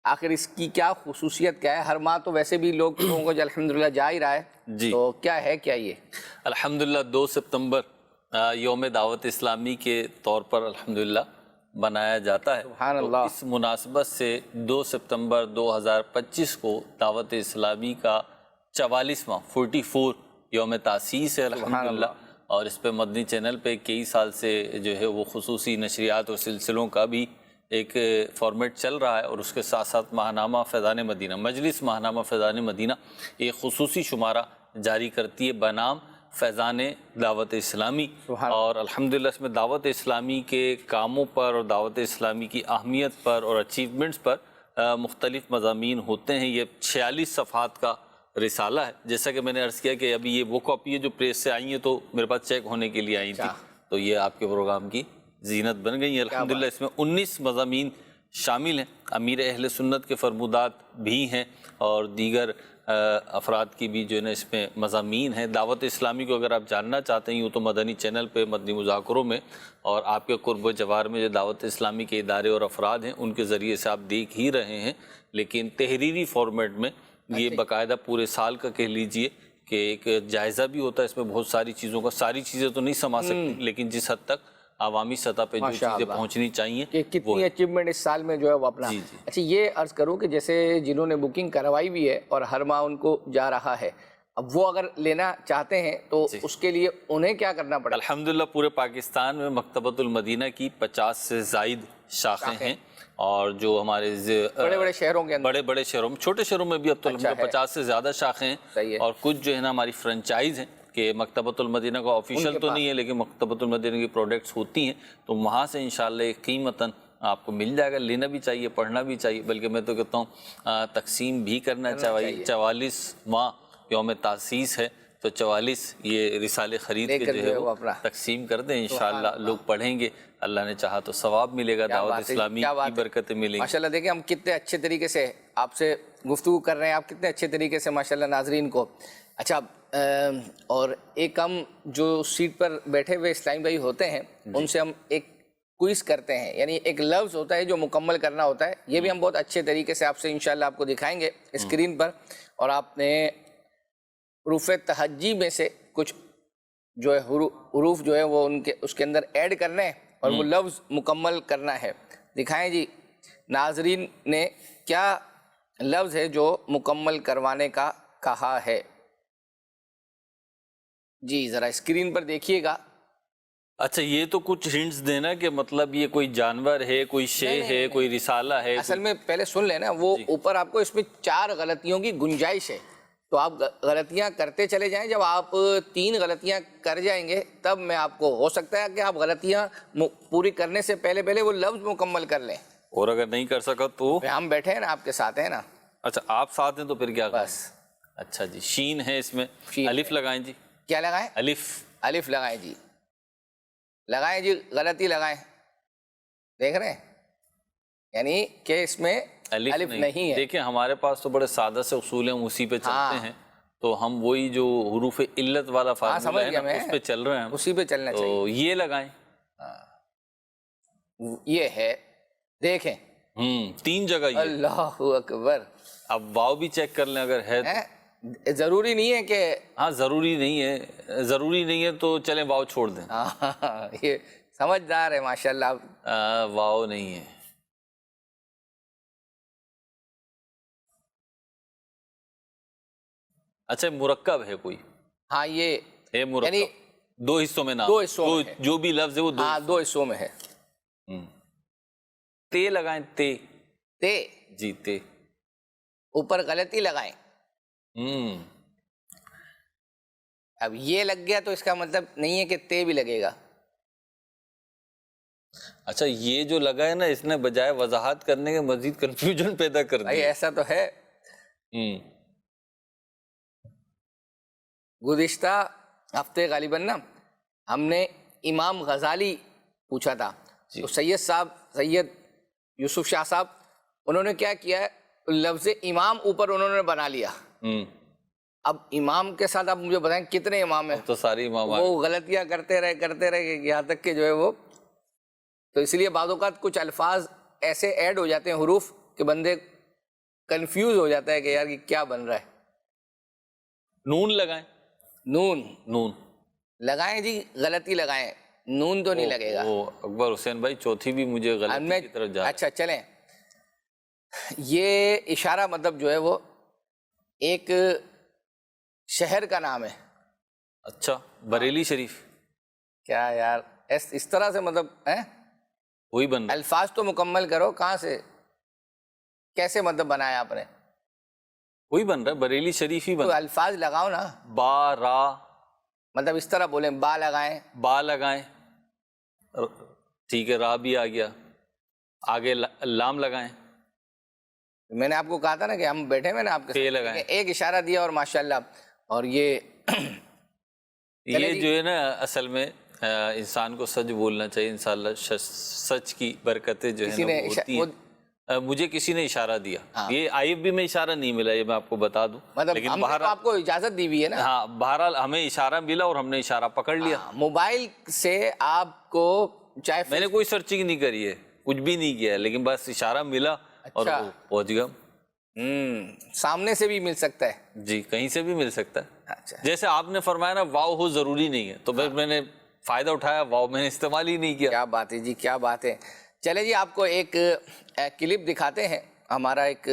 آخر اس کی کیا خصوصیت کیا ہے؟ ہر ماہ تو ویسے بھی لوگوں کو الحمدللہ جا ہی رہا ہے جی. تو کیا ہے کیا یہ؟ الحمدللہ 2 سپتمبر یوم دعوت اسلامی کے طور پر الحمدللہ منایا جاتا ہے. سبحان اللہ. اس مناسبت سے 2 سپتمبر 2025 کو دعوت اسلامی کا 44واں 44 یوم تاسیس ہے الحمدللہ. اور اس پہ مدنی چینل پہ کئی سال سے جو ہے وہ خصوصی نشریات اور سلسلوں کا بھی ایک فارمیٹ چل رہا ہے، اور اس کے ساتھ ساتھ ماہنامہ فیضان مدینہ، مجلس ماہنامہ فیضان مدینہ ایک خصوصی شمارہ جاری کرتی ہے بنام فیضان دعوت اسلامی. اور الحمدللہ اس میں دعوت اسلامی کے کاموں پر اور دعوت اسلامی کی اہمیت پر اور اچیومنٹس پر مختلف مضامین ہوتے ہیں. یہ 46 صفحات کا رسالہ ہے. جیسا کہ میں نے عرض کیا کہ ابھی یہ وہ کاپی ہے جو پریس سے آئی ہیں تو میرے پاس چیک ہونے کے لیے آئی تھی، تو یہ آپ کے پروگرام کی زینت بن گئی ہیں الحمدللہ. اس میں 19 مضامین شامل ہیں. امیر اہل سنت کے فرمودات بھی ہیں اور دیگر افراد کی بھی جو ہے نا اس میں مضامین ہیں. دعوت اسلامی کو اگر آپ جاننا چاہتے ہیں یوں تو مدنی چینل پہ مدنی مذاکروں میں اور آپ کے قرب و جوار میں جو دعوت اسلامی کے ادارے اور افراد ہیں ان کے ذریعے سے آپ دیکھ ہی رہے ہیں، لیکن تحریری فارمیٹ میں یہ باقاعدہ پورے سال کا کہہ لیجئے کہ ایک جائزہ بھی ہوتا ہے. اس میں بہت ساری چیزوں کا، ساری چیزیں تو نہیں سما سکتی لیکن جس حد تک عوامی سطح پہ جو چیزیں پہنچنی چاہیے کہ کتنی اچیومنٹ اس سال میں جو ہے وہ اپنا. اچھا یہ عرض کروں کہ جیسے جنہوں نے بکنگ کروائی بھی ہے اور ہر ماہ ان کو جا رہا ہے، اب وہ اگر لینا چاہتے ہیں تو اس کے لیے انہیں کیا کرنا پڑے؟ الحمدللہ پورے پاکستان میں مکتبۃ المدینہ کی 50 سے زائد شاخیں ہیں، اور جو ہمارے بڑے بڑے شہروں کے اندر، بڑے بڑے شہروں میں، چھوٹے شہروں میں بھی اب تو 50 سے زیادہ شاخیں ہیں. اور کچھ جو ہے نا ہماری فرنچائز ہیں کہ مکتبۃ المدینہ کا آفیشیل تو نہیں ہے لیکن مکتبۃ المدینہ کی پروڈکٹس ہوتی ہیں، تو وہاں سے انشاءاللہ ایک قیمتاً آپ کو مل جائے گا. لینا بھی چاہیے، پڑھنا بھی چاہیے، بلکہ میں تو کہتا ہوں تقسیم بھی کرنا چاہیے. 44واں یوم تاسیس ہے تو 44 یہ رسالے خرید کے جو ہے وہ تقسیم کر دیں انشاءاللہ. لوگ پڑھیں گے، اللہ نے چاہا تو ثواب ملے گا، دعوت اسلامی کی برکتیں ملیں گی. ماشاءاللہ دیکھیں ہم کتنے اچھے طریقے سے آپ سے گفتگو کر رہے ہیں، آپ کتنے اچھے طریقے سے ماشاءاللہ ناظرین کو. اچھا اور ایک ہم جو سیٹ پر بیٹھے ہوئے اسلامی بھائی ہوتے ہیں ان سے ہم ایک کوئز کرتے ہیں، یعنی ایک لفظ ہوتا ہے جو مکمل کرنا ہوتا ہے. یہ بھی ہم بہت اچھے طریقے سے آپ سے انشاءاللہ آپ کو دکھائیں گے اسکرین پر، اور آپ نے حروف تہجی میں سے کچھ جو ہے حروف جو ہے وہ اس کے اندر ایڈ کرنے ہیں اور وہ لفظ مکمل کرنا ہے. دکھائیں جی ناظرین نے کیا لفظ ہے جو مکمل کروانے کا کہا ہے. جی ذرا اسکرین پر دیکھیے گا. اچھا یہ تو کچھ ہنٹس دینا کہ مطلب یہ کوئی جانور ہے، کوئی شے ہے، کوئی رسالہ ہے. اصل میں پہلے سن لینا، وہ اوپر آپ کو اس میں 4 غلطیوں کی گنجائش ہے، تو آپ غلطیاں کرتے چلے جائیں. جب آپ 3 غلطیاں کر جائیں گے تب میں آپ کو ہو سکتا ہے کہ آپ غلطیاں پوری کرنے سے پہلے وہ لفظ مکمل کر لیں. اور اگر نہیں کر سکا تو ہم بیٹھے ہیں نا، آپ کے ساتھ ہیں نا. اچھا آپ ساتھ ہیں تو پھر کیا بس. اچھا جی شین ہے اس میں، الف لگائیں جی. کیا لگائیں؟ الف لگائیں جی. لگائیں جی، غلطی لگائیں. دیکھ رہے ہیں یعنی کہ اس میں الف نہیں ہے. دیکھیں ہمارے پاس تو بڑے سادہ سے اصول ہیں، اسی پہ چلتے ہیں، تو ہم وہی جو حروف علت والا فارمولہ ہے نا اس پہ چل رہے ہیں، اسی پہ چلنا چاہیے. تو یہ لگائیں. یہ ہے، دیکھیں تین جگہ یہ. اللہ اکبر. اب واو بھی چیک کر لیں اگر ہے. ضروری نہیں ہے کہ ہاں ضروری نہیں ہے تو چلیں واو چھوڑ دیں. یہ سمجھدار ہے ماشاءاللہ. واو نہیں ہے. اچھا مرکب ہے کوئی. ہاں یہ ہے مرکب. یعنی دو حصوں میں نام. دو حصوں میں جو بھی لفظ ہے وہ دو حصوں میں ہے. تے لگائیں. تے جی تے اوپر غلطی لگائیں. اب یہ لگ گیا تو اس کا مطلب نہیں ہے کہ تے بھی لگے گا. اچھا یہ جو لگا ہے نا اس نے بجائے وضاحت کرنے کے مزید کنفیوژن پیدا کر دی. ایسا تو ہے. گزشتہ ہفتے غالباً نا ہم نے امام غزالی پوچھا تھا. تو سید یوسف شاہ صاحب انہوں نے کیا کیا ہے لفظ امام اوپر انہوں نے بنا لیا. اب امام کے ساتھ آپ مجھے بتائیں کتنے امام ہیں. تو ساری امام وہ غلطیاں کرتے رہے یہاں تک کہ جو ہے وہ تو اس لیے بعض اوقات کچھ الفاظ ایسے ایڈ ہو جاتے ہیں حروف کہ بندے کنفیوز ہو جاتا ہے کہ یار یہ کیا بن رہا ہے. نون لگائیں. نون لگائیں جی. غلطی لگائیں. نون تو نہیں لگے گا. اکبر حسین بھائی چوتھی بھی مجھے غلطی کی طرف جا. اچھا چلیں. یہ اشارہ مطلب جو ہے وہ ایک شہر کا نام ہے. اچھا بریلی شریف. کیا یار اس طرح سے مطلب وہی بن رہا. الفاظ تو مکمل کرو. کہاں سے کیسے مطلب بنایا آپ نے. وہی بن رہا ہے بریلی شریف ہی بن رہا ہے. الفاظ لگاؤ نا. با را مطلب اس طرح بولیں. با لگائیں. ٹھیک ہے. را بھی آ گیا. آگے لام لگائیں. میں نے آپ کو کہا تھا نا کہ ہم بیٹھے ہوئے نا آپ کے ساتھ. ایک اشارہ دیا اور ماشاءاللہ. اور یہ جو ہے نا اصل میں انسان کو سچ بولنا چاہیے انشاءاللہ. سچ کی برکتیں جو ہے نا ہوتی ہیں. مجھے کسی نے اشارہ دیا. یہ آئی ایف بی میں اشارہ نہیں ملا یہ میں آپ کو بتا دوں. لیکن آپ کو اجازت دی ہوئی ہے نا. ہاں بہرحال ہمیں اشارہ ملا اور ہم نے اشارہ پکڑ لیا. موبائل سے آپ کو چاہے میں نے کوئی سرچنگ نہیں کری ہے کچھ بھی نہیں کیا لیکن بس اشارہ ملا اور پہنچ گیا. سامنے سے بھی مل سکتا ہے. جی کہیں سے بھی مل سکتا ہے. جیسے آپ نے فرمایا نا واو ہو ضروری نہیں ہے تو میں نے فائدہ اٹھایا. واو میں نے استعمال ہی نہیں کیا. کیا بات ہے جی کیا بات ہے. چلے جی آپ کو ایک کلپ دکھاتے ہیں. ہمارا ایک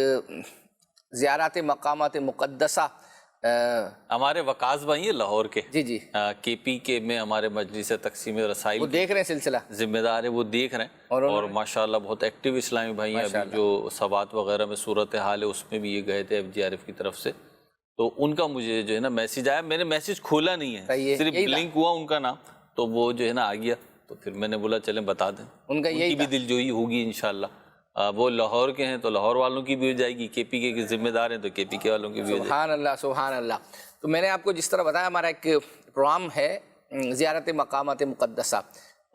زیارات مقامات مقدسہ ہمارے وقاص بھائی ہیں لاہور کے. جی کے پی کے میں ہمارے مجلس تقسیم رسائل وہ دیکھ رہے ہیں سلسلہ. ذمہ دار ہے وہ دیکھ رہے ہیں اور ماشاءاللہ بہت ایکٹیو اسلامی بھائی ہیں. ابھی جو سوات وغیرہ میں صورتحال ہے اس میں بھی یہ گئے تھے FGRF کی طرف سے. تو ان کا مجھے جو ہے نا میسیج آیا. میں نے میسیج کھولا نہیں ہے صرف لنک ہوا ان کا نام تو وہ جو ہے نا آ گیا. تو پھر میں نے بولا چلیں بتا دیں. ان کی بھی دل جوئی ہوگی انشاءاللہ. وہ لاہور کے ہیں تو لاہور والوں کی بھی ہو جائے گی. کے پی کے ذمہ دار ہیں تو کے پی کے والوں کی بھی ہو جائے گی. سبحان اللہ سبحان اللہ. تو میں نے آپ کو جس طرح بتایا ہمارا ایک پروگرام ہے زیارت مقامات مقدسہ.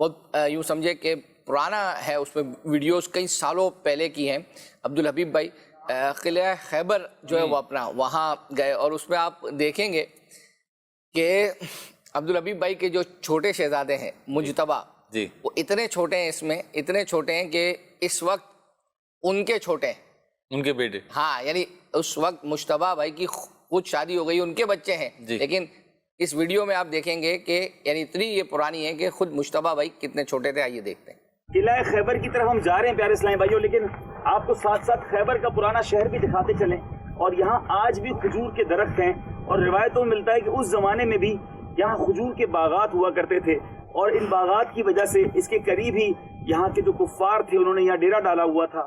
بہت یوں سمجھے کہ پرانا ہے. اس میں ویڈیوز کئی سالوں پہلے کی ہیں. عبدالحبیب بھائی قلعہ خیبر جو ہے وہ اپنا وہاں گئے اور اس میں آپ دیکھیں گے کہ عبدالحبیب بھائی کے جو چھوٹے شہزادے ہیں مجتبیٰ وہ اتنے چھوٹے ہیں. اس میں اتنے چھوٹے ہیں کہ اس وقت ان کے چھوٹے ہیں ان کے بیٹے. ہاں یعنی اس وقت مجتبیٰ بھائی کی خود شادی ہو گئی ان کے بچے ہیں. لیکن اس ویڈیو میں آپ دیکھیں گے کہ یعنی اتنی یہ پرانی ہے کہ خود مجتبیٰ بھائی کتنے چھوٹے تھے. آئیے دیکھتے ہیں. قلعہ خیبر کی طرف ہم جا رہے ہیں پیارے اسلامی بھائیوں لیکن آپ کو ساتھ ساتھ خیبر کا پرانا شہر بھی دکھاتے چلیں. اور یہاں آج بھی کھجور کے درخت ہیں اور روایتوں میں ملتا ہے کہ اس زمانے میں بھی یہاں کھجور کے باغات ہوا کرتے تھے اور ان باغات کی وجہ سے اس کے قریب ہی یہاں کے جو کفار تھے انہوں نے یہاں ڈیرا ڈالا ہوا تھا.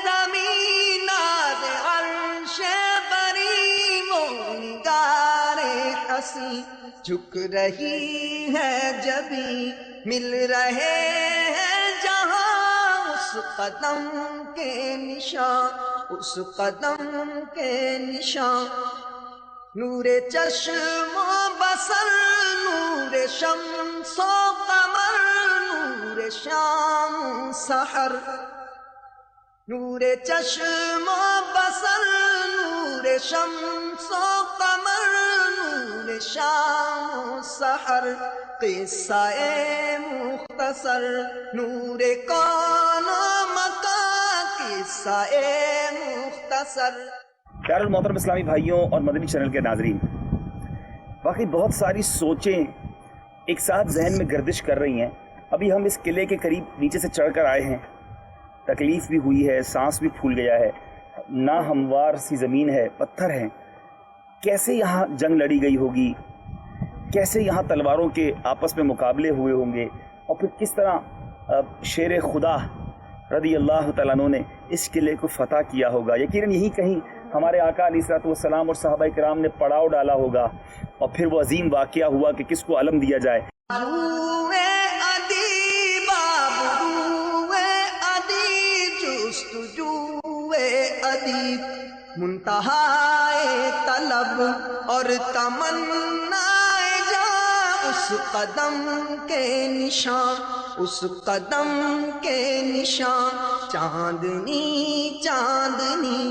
زمین عرش بری ہنسی جھک رہی ہے جبھی مل رہے ہیں جہاں اس قدم کے نشان اس قدم کے نشان. نور چشم و بصر نور شمس و قمر نور شام سحر نور چشم و بصر نور شمس و قمر نور شام سحر. قصہ مختصر نور کون و مکان قصہ مختصر. پیارے محترم اسلامی بھائیوں اور مدنی چینل کے ناظرین، واقعی بہت ساری سوچیں ایک ساتھ ذہن میں گردش کر رہی ہیں. ابھی ہم اس قلعے کے قریب نیچے سے چڑھ کر آئے ہیں، تکلیف بھی ہوئی ہے، سانس بھی پھول گیا ہے، نہ ہموار سی زمین ہے، پتھر ہیں. کیسے یہاں جنگ لڑی گئی ہوگی، کیسے یہاں تلواروں کے آپس میں مقابلے ہوئے ہوں گے، اور پھر کس طرح شیر خدا رضی اللہ تعالیٰ عنہ نے اس قلعے کو فتح کیا ہوگا. یقیناً یہی کہیں ہمارے آقا علیہ الصلوۃ والسلام اور صحابہ کرام نے پڑاؤ ڈالا ہوگا، اور پھر وہ عظیم واقعہ ہوا کہ کس کو علم دیا جائے. روئے ادیب روئے ادیب جستجوئے ادیب منتہائے طلب اور تمنا جا اس قدم کے نشان، اس قدم کے نشان. چاندنی چاندنی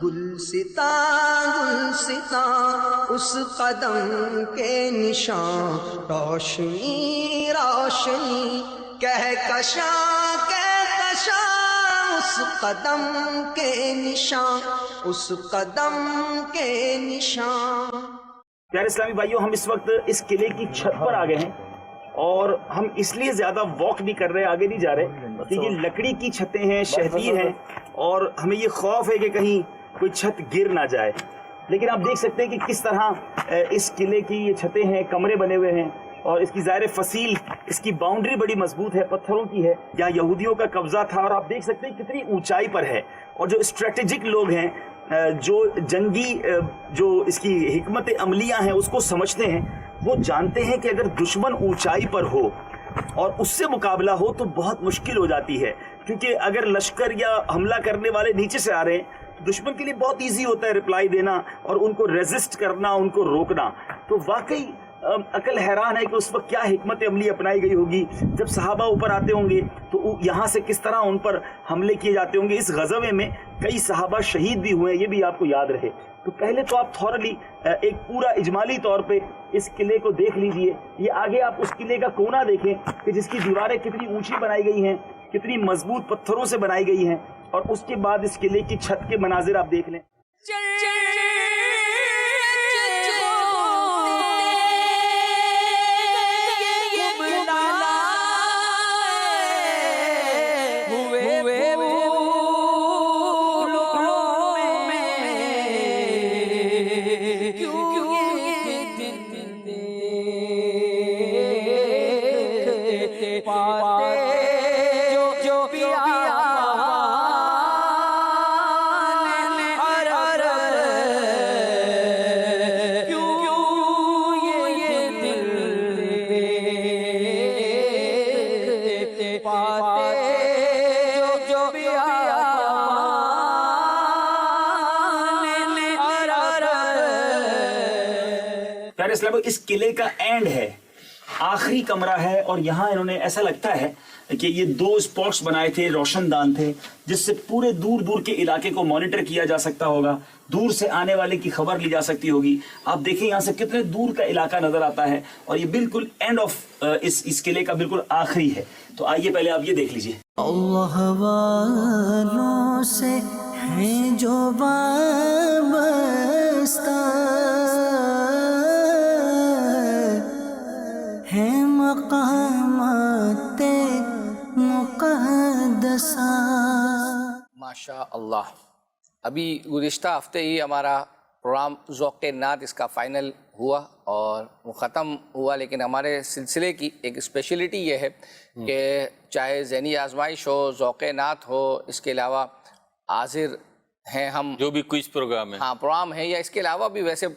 گلستان گلستان اس قدم کے نشان. روشنی روشنی کہکشاں کہکشاں اس قدم کے نشان، اس قدم کے نشان. پیارے اسلامی بھائیوں، ہم اس وقت اس قلعے کی چھت پر آ گئے ہیں، اور ہم اس لیے زیادہ واک نہیں کر رہے، آگے نہیں جا رہے کہ یہ لکڑی کی چھتیں ہیں، شہدیر ہیں، اور ہمیں یہ خوف ہے کہ کہیں کوئی چھت گر نہ جائے. لیکن آپ دیکھ سکتے ہیں کہ کس طرح اس قلعے کی یہ چھتیں ہیں، کمرے بنے ہوئے ہیں، اور اس کی ظاہر فصیل، اس کی باؤنڈری بڑی مضبوط ہے، پتھروں کی ہے. یہاں یہودیوں کا قبضہ تھا، اور آپ دیکھ سکتے ہیں کتنی اونچائی پر ہے. اور جو اسٹریٹجک لوگ ہیں، جو جنگی جو اس کی حکمت عملیاں ہیں اس کو سمجھتے ہیں، وہ جانتے ہیں کہ اگر دشمن اونچائی پر ہو اور اس سے مقابلہ ہو تو بہت مشکل ہو جاتی ہے. کیونکہ اگر لشکر یا حملہ کرنے والے نیچے سے آ رہے ہیں تو دشمن کے لیے بہت ایزی ہوتا ہے رپلائی دینا اور ان کو ریزسٹ کرنا، ان کو روکنا. تو واقعی عقل حیران ہے کہ اس وقت کیا حکمت عملی اپنائی گئی ہوگی. جب صحابہ اوپر آتے ہوں گے تو یہاں سے کس طرح ان پر حملے کیے جاتے ہوں گے. اس غزوے میں کئی صحابہ شہید بھی ہوئے ہیں، یہ بھی آپ کو یاد رہے. تو پہلے تو آپ تھورلی ایک پورا اجمالی طور پہ اس قلعے کو دیکھ لیجئے. یہ آگے آپ اس قلعے کا کونا دیکھیں کہ جس کی دیواریں کتنی اونچی بنائی گئی ہیں، کتنی مضبوط پتھروں سے بنائی گئی ہیں، اور اس کے بعد اس قلعے کی چھت کے مناظر آپ دیکھ لیں. اس قلعے کا اینڈ ہے، آخری کمرہ ہے، اور یہاں انہوں نے ایسا لگتا ہے کہ یہ 2 اسپاٹس بنائے تھے، روشن دان تھے، جس سے پورے دور دور کے علاقے کو مانیٹر کیا جا سکتا ہوگا، دور سے آنے والے کی خبر لی جا سکتی ہوگی. آپ دیکھیں یہاں سے کتنے دور کا علاقہ نظر آتا ہے، اور یہ بالکل اینڈ آف اس قلعے کا بالکل آخری ہے. تو آئیے پہلے آپ یہ دیکھ لیجئے. اللہ والوں سے ہیں جو وابستہ ہے مقامات مقدسہ. ماشاء اللہ. ابھی گزشتہ ہفتے ہی ہمارا پروگرام ذوق نعت اس کا فائنل ہوا اور وہ ختم ہوا، لیکن ہمارے سلسلے کی ایک اسپیشلٹی یہ ہے کہ چاہے ذہنی آزمائش ہو، ذوق نعت ہو، اس کے علاوہ حاضر ہیں ہم جو بھی کوئز پروگرام ہے، ہاں پروگرام ہے، یا اس کے علاوہ بھی ویسے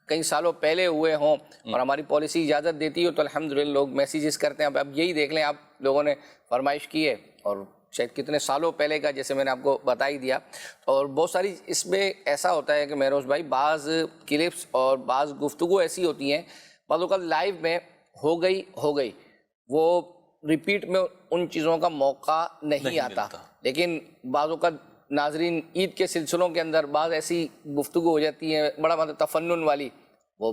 کئی سالوں پہلے ہوئے ہوں اور ہماری پالیسی اجازت دیتی ہو تو الحمدللہ لوگ میسیجز کرتے ہیں. اب یہی دیکھ لیں، آپ لوگوں نے فرمائش کی ہے اور شاید کتنے سالوں پہلے کا، جیسے میں نے آپ کو بتا ہی دیا. اور بہت ساری اس میں ایسا ہوتا ہے کہ مہروز بھائی بعض کلپس اور بعض گفتگو ایسی ہوتی ہیں، بعض اوقات لائیو میں ہو گئی وہ ریپیٹ میں ان چیزوں کا موقع نہیں آتا، لیکن بعض اوقات ناظرین عید کے سلسلوں کے اندر بعض ایسی گفتگو ہو جاتی ہے بڑا مطلب تفنن والی، وہ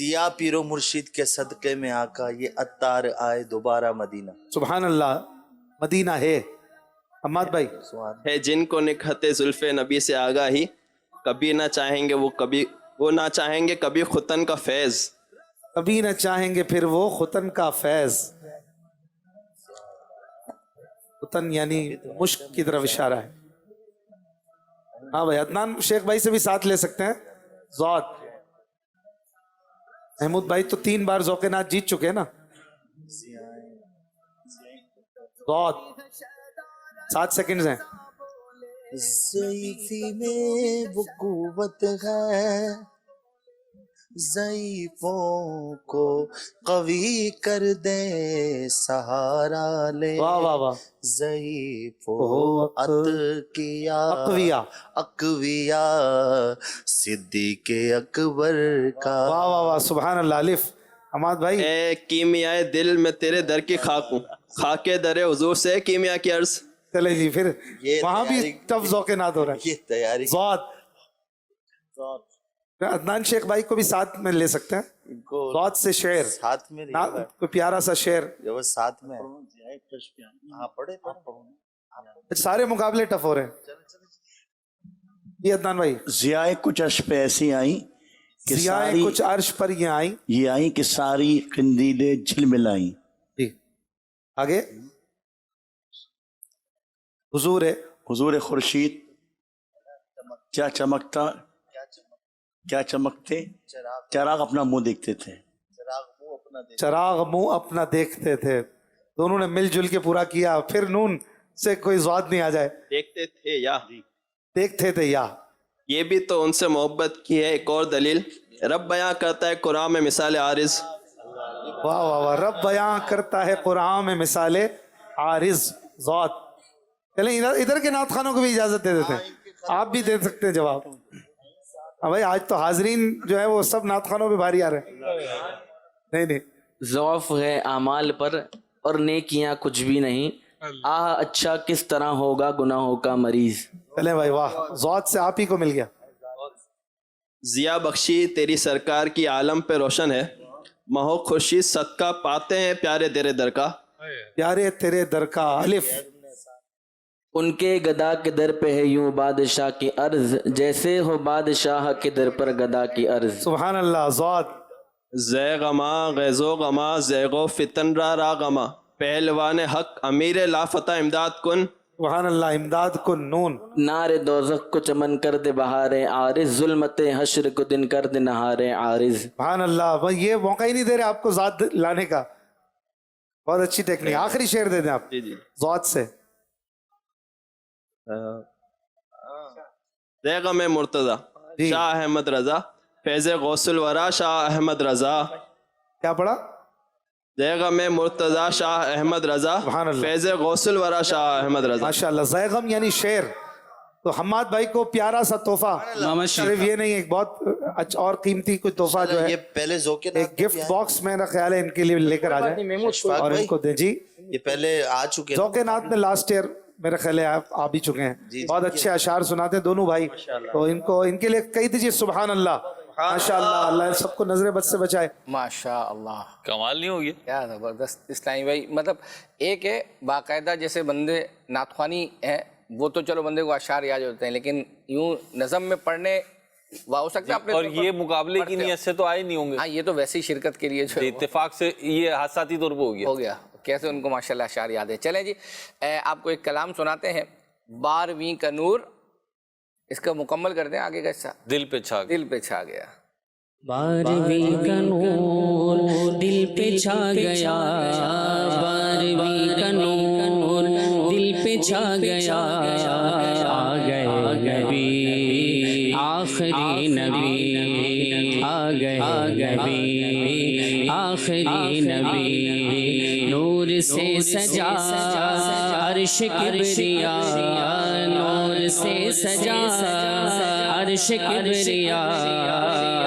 ضیا پیر و مرشد کے صدقے میں آقا یہ اتار آئے دوبارہ مدینہ. سبحان اللہ. مدینہ ہے حماد بھائی. ہے جن کو نکہت زلف نبی سے آگاہی کبھی نہ چاہیں گے وہ نہ چاہیں گے کبھی ختن کا فیض. کبھی نہ چاہیں گے پھر وہ ختن کا فیض. ختن یعنی مشک کی طرف اشارہ ہے. ہاں بھائی عدنان شیخ بھائی سے بھی ساتھ لے سکتے ہیں. ذوق محمود بھائی تو 3 بار ذوق نات جیت چکے ہیں نا. ذوق 7 سیکنڈز ہیں. ضعیفی میں وہ قوت ہے ضعیفوں کو قوی کر دے سہارا لے. واہ واہ واہ. ضعیفوں اقویا صدیق اکبر کا. واہ واہ واہ سبحان اللہ. الف حماد بھائی. اے کیمیائے دل میں تیرے در کی خاک ہوں خاک در حضور سے کیمیا کی عرض. چلے جی پھر وہاں بھی ٹف ذوق نات ہو رہا ہے. یہ تیاری ذوق عدنان شیخ بھائی کو بھی ساتھ میں لے سکتے ہیں. ذوق سے شعر ساتھ میں کوئی پیارا سا شعر. وہ ساتھ میں ہاں پڑھے. سارے مقابلے ٹف ہو رہے ہیں. یہ عدنان بھائی. ضیائے کچھ عرش پہ ایسی آئیں ضیائے کچھ عرش پر یہ آئیں کہ ساری قندیلیں جھلملائیں. جی آگے. حضور خورشید کیا چمکتے چراغ اپنا منہ دیکھتے تھے. چراغ منہ اپنا دیکھتے تھے. دونوں نے مل جل کے پورا کیا. پھر نون سے کوئی زواد نہیں آ جائے. دیکھتے تھے یا دیکھتے تھے یا. یہ بھی تو ان سے محبت کی ہے ایک اور دلیل. رب بیاں کرتا ہے قرآن میں مثال عارض. واہ واہ واہ. رب بیاں کرتا ہے قرآن میں مثال عارض. ذات. چلیں ادھر کے نعت خانوں کو بھی اجازت دے دیتے ہیں. آپ بھی دے سکتے ہیں جواب. ہاں بھائی آج تو حاضرین جو ہے وہ سب نعت خانوں پہ بھاری آ رہے ہیں. نہیں ضعف ہے اعمال پر اور نیکیاں کچھ بھی نہیں. آہ اچھا کس طرح ہوگا گناہوں کا مریض. چلیں بھائی واہ. ذات سے آپ ہی کو مل گیا. ضیا بخشی تیری سرکار کی عالم پہ روشن ہے. مہو خورشید صدقہ پاتے ہیں پیارے تیرے در کا. پیارے تیرے در کا. الف. ان کے گدا کے در پہ ہے یوں بادشاہ کی عرض جیسے ہو بادشاہ کے در پر گدا کی عرض. سبحان اللہ. ذات. زے غما غیزو غما زیغو فتن را غما پہلوان حق امیر لافتہ امداد کن. سبحان اللہ. امداد کن. نون. نار دوزخ کو چمن کر دے بہار عارض ظلمت حشر کو دن کر دے نہار عارض. سبحان اللہ. بھائی یہ موقع ہی نہیں دے رہے آپ کو ذات لانے کا. بہت اچھی ٹیکنیک. آخری شعر دے دیں آپ ذات سے. غم مرتضی شاہ احمد رضا فیض غوث الورا شاہ احمد رضا. کیا پڑھا؟ غم مرتضی شاہ احمد رضا فیض غوث الورا شاہ احمد رضا. ماشاءاللہ. زیغم یعنی شعر. تو حماد بھائی کو پیارا سا تحفہ صرف یہ نہیں ایک بہت اچھا اور قیمتی کوئی تحفہ جو ہے پہلے ایک گفٹ باکس میرا خیال ہے ان کے لیے لے کر آ جائیں اور ان کو دیں. جی یہ پہلے آ چکے ذوق نعت میں لاسٹ ایئر میرا خیال ہے آپ آ بھی چکے ہیں. بہت اچھے اشعار سناتے ہیں دونوں بھائی. تو ان کے لیے کہی دیجیے سبحان اللہ. ماشاءاللہ. اللہ سب کو نظر بد سے بچائے. ماشاءاللہ. کمال نہیں ہوگی. کیا زبردست اسلامی بھائی. مطلب ایک ہے باقاعدہ جیسے بندے نعت خوانی ہیں وہ تو چلو بندے کو اشعار یاد ہوتے ہیں لیکن یوں نظم میں پڑھنے ہو سکتا ہے اور یہ مقابلے کی نیت سے تو آئے نہیں ہوں گے. ہاں یہ تو ویسے ہی شرکت کے لیے اتفاق سے یہ حادثاتی طور پہ ہو گیا. کیسے ان کو ماشاءاللہ اشعار یاد ہے. چلیں جی آپ کو ایک کلام سناتے ہیں 12ویں کا نور. اس کا مکمل کرتے ہیں آگے کا حصہ. دل پہ چھا گیا. 12ویں کا نور دل پہ چھا گیا. 12ویں کا نور دل پہ چھا گیا. آ گئے نبی آخری نبی. آ گئے نبی آخری نبی. نور سے سجا عرش کبریا. نور سے سجا عرش کبریا.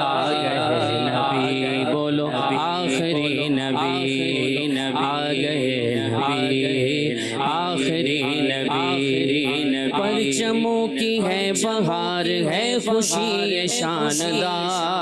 آ گئے نبی بولو آخری نبی. آ گئے نبی آخری نبی. پرچموں کی ہے بہار ہے خوشی شاندار.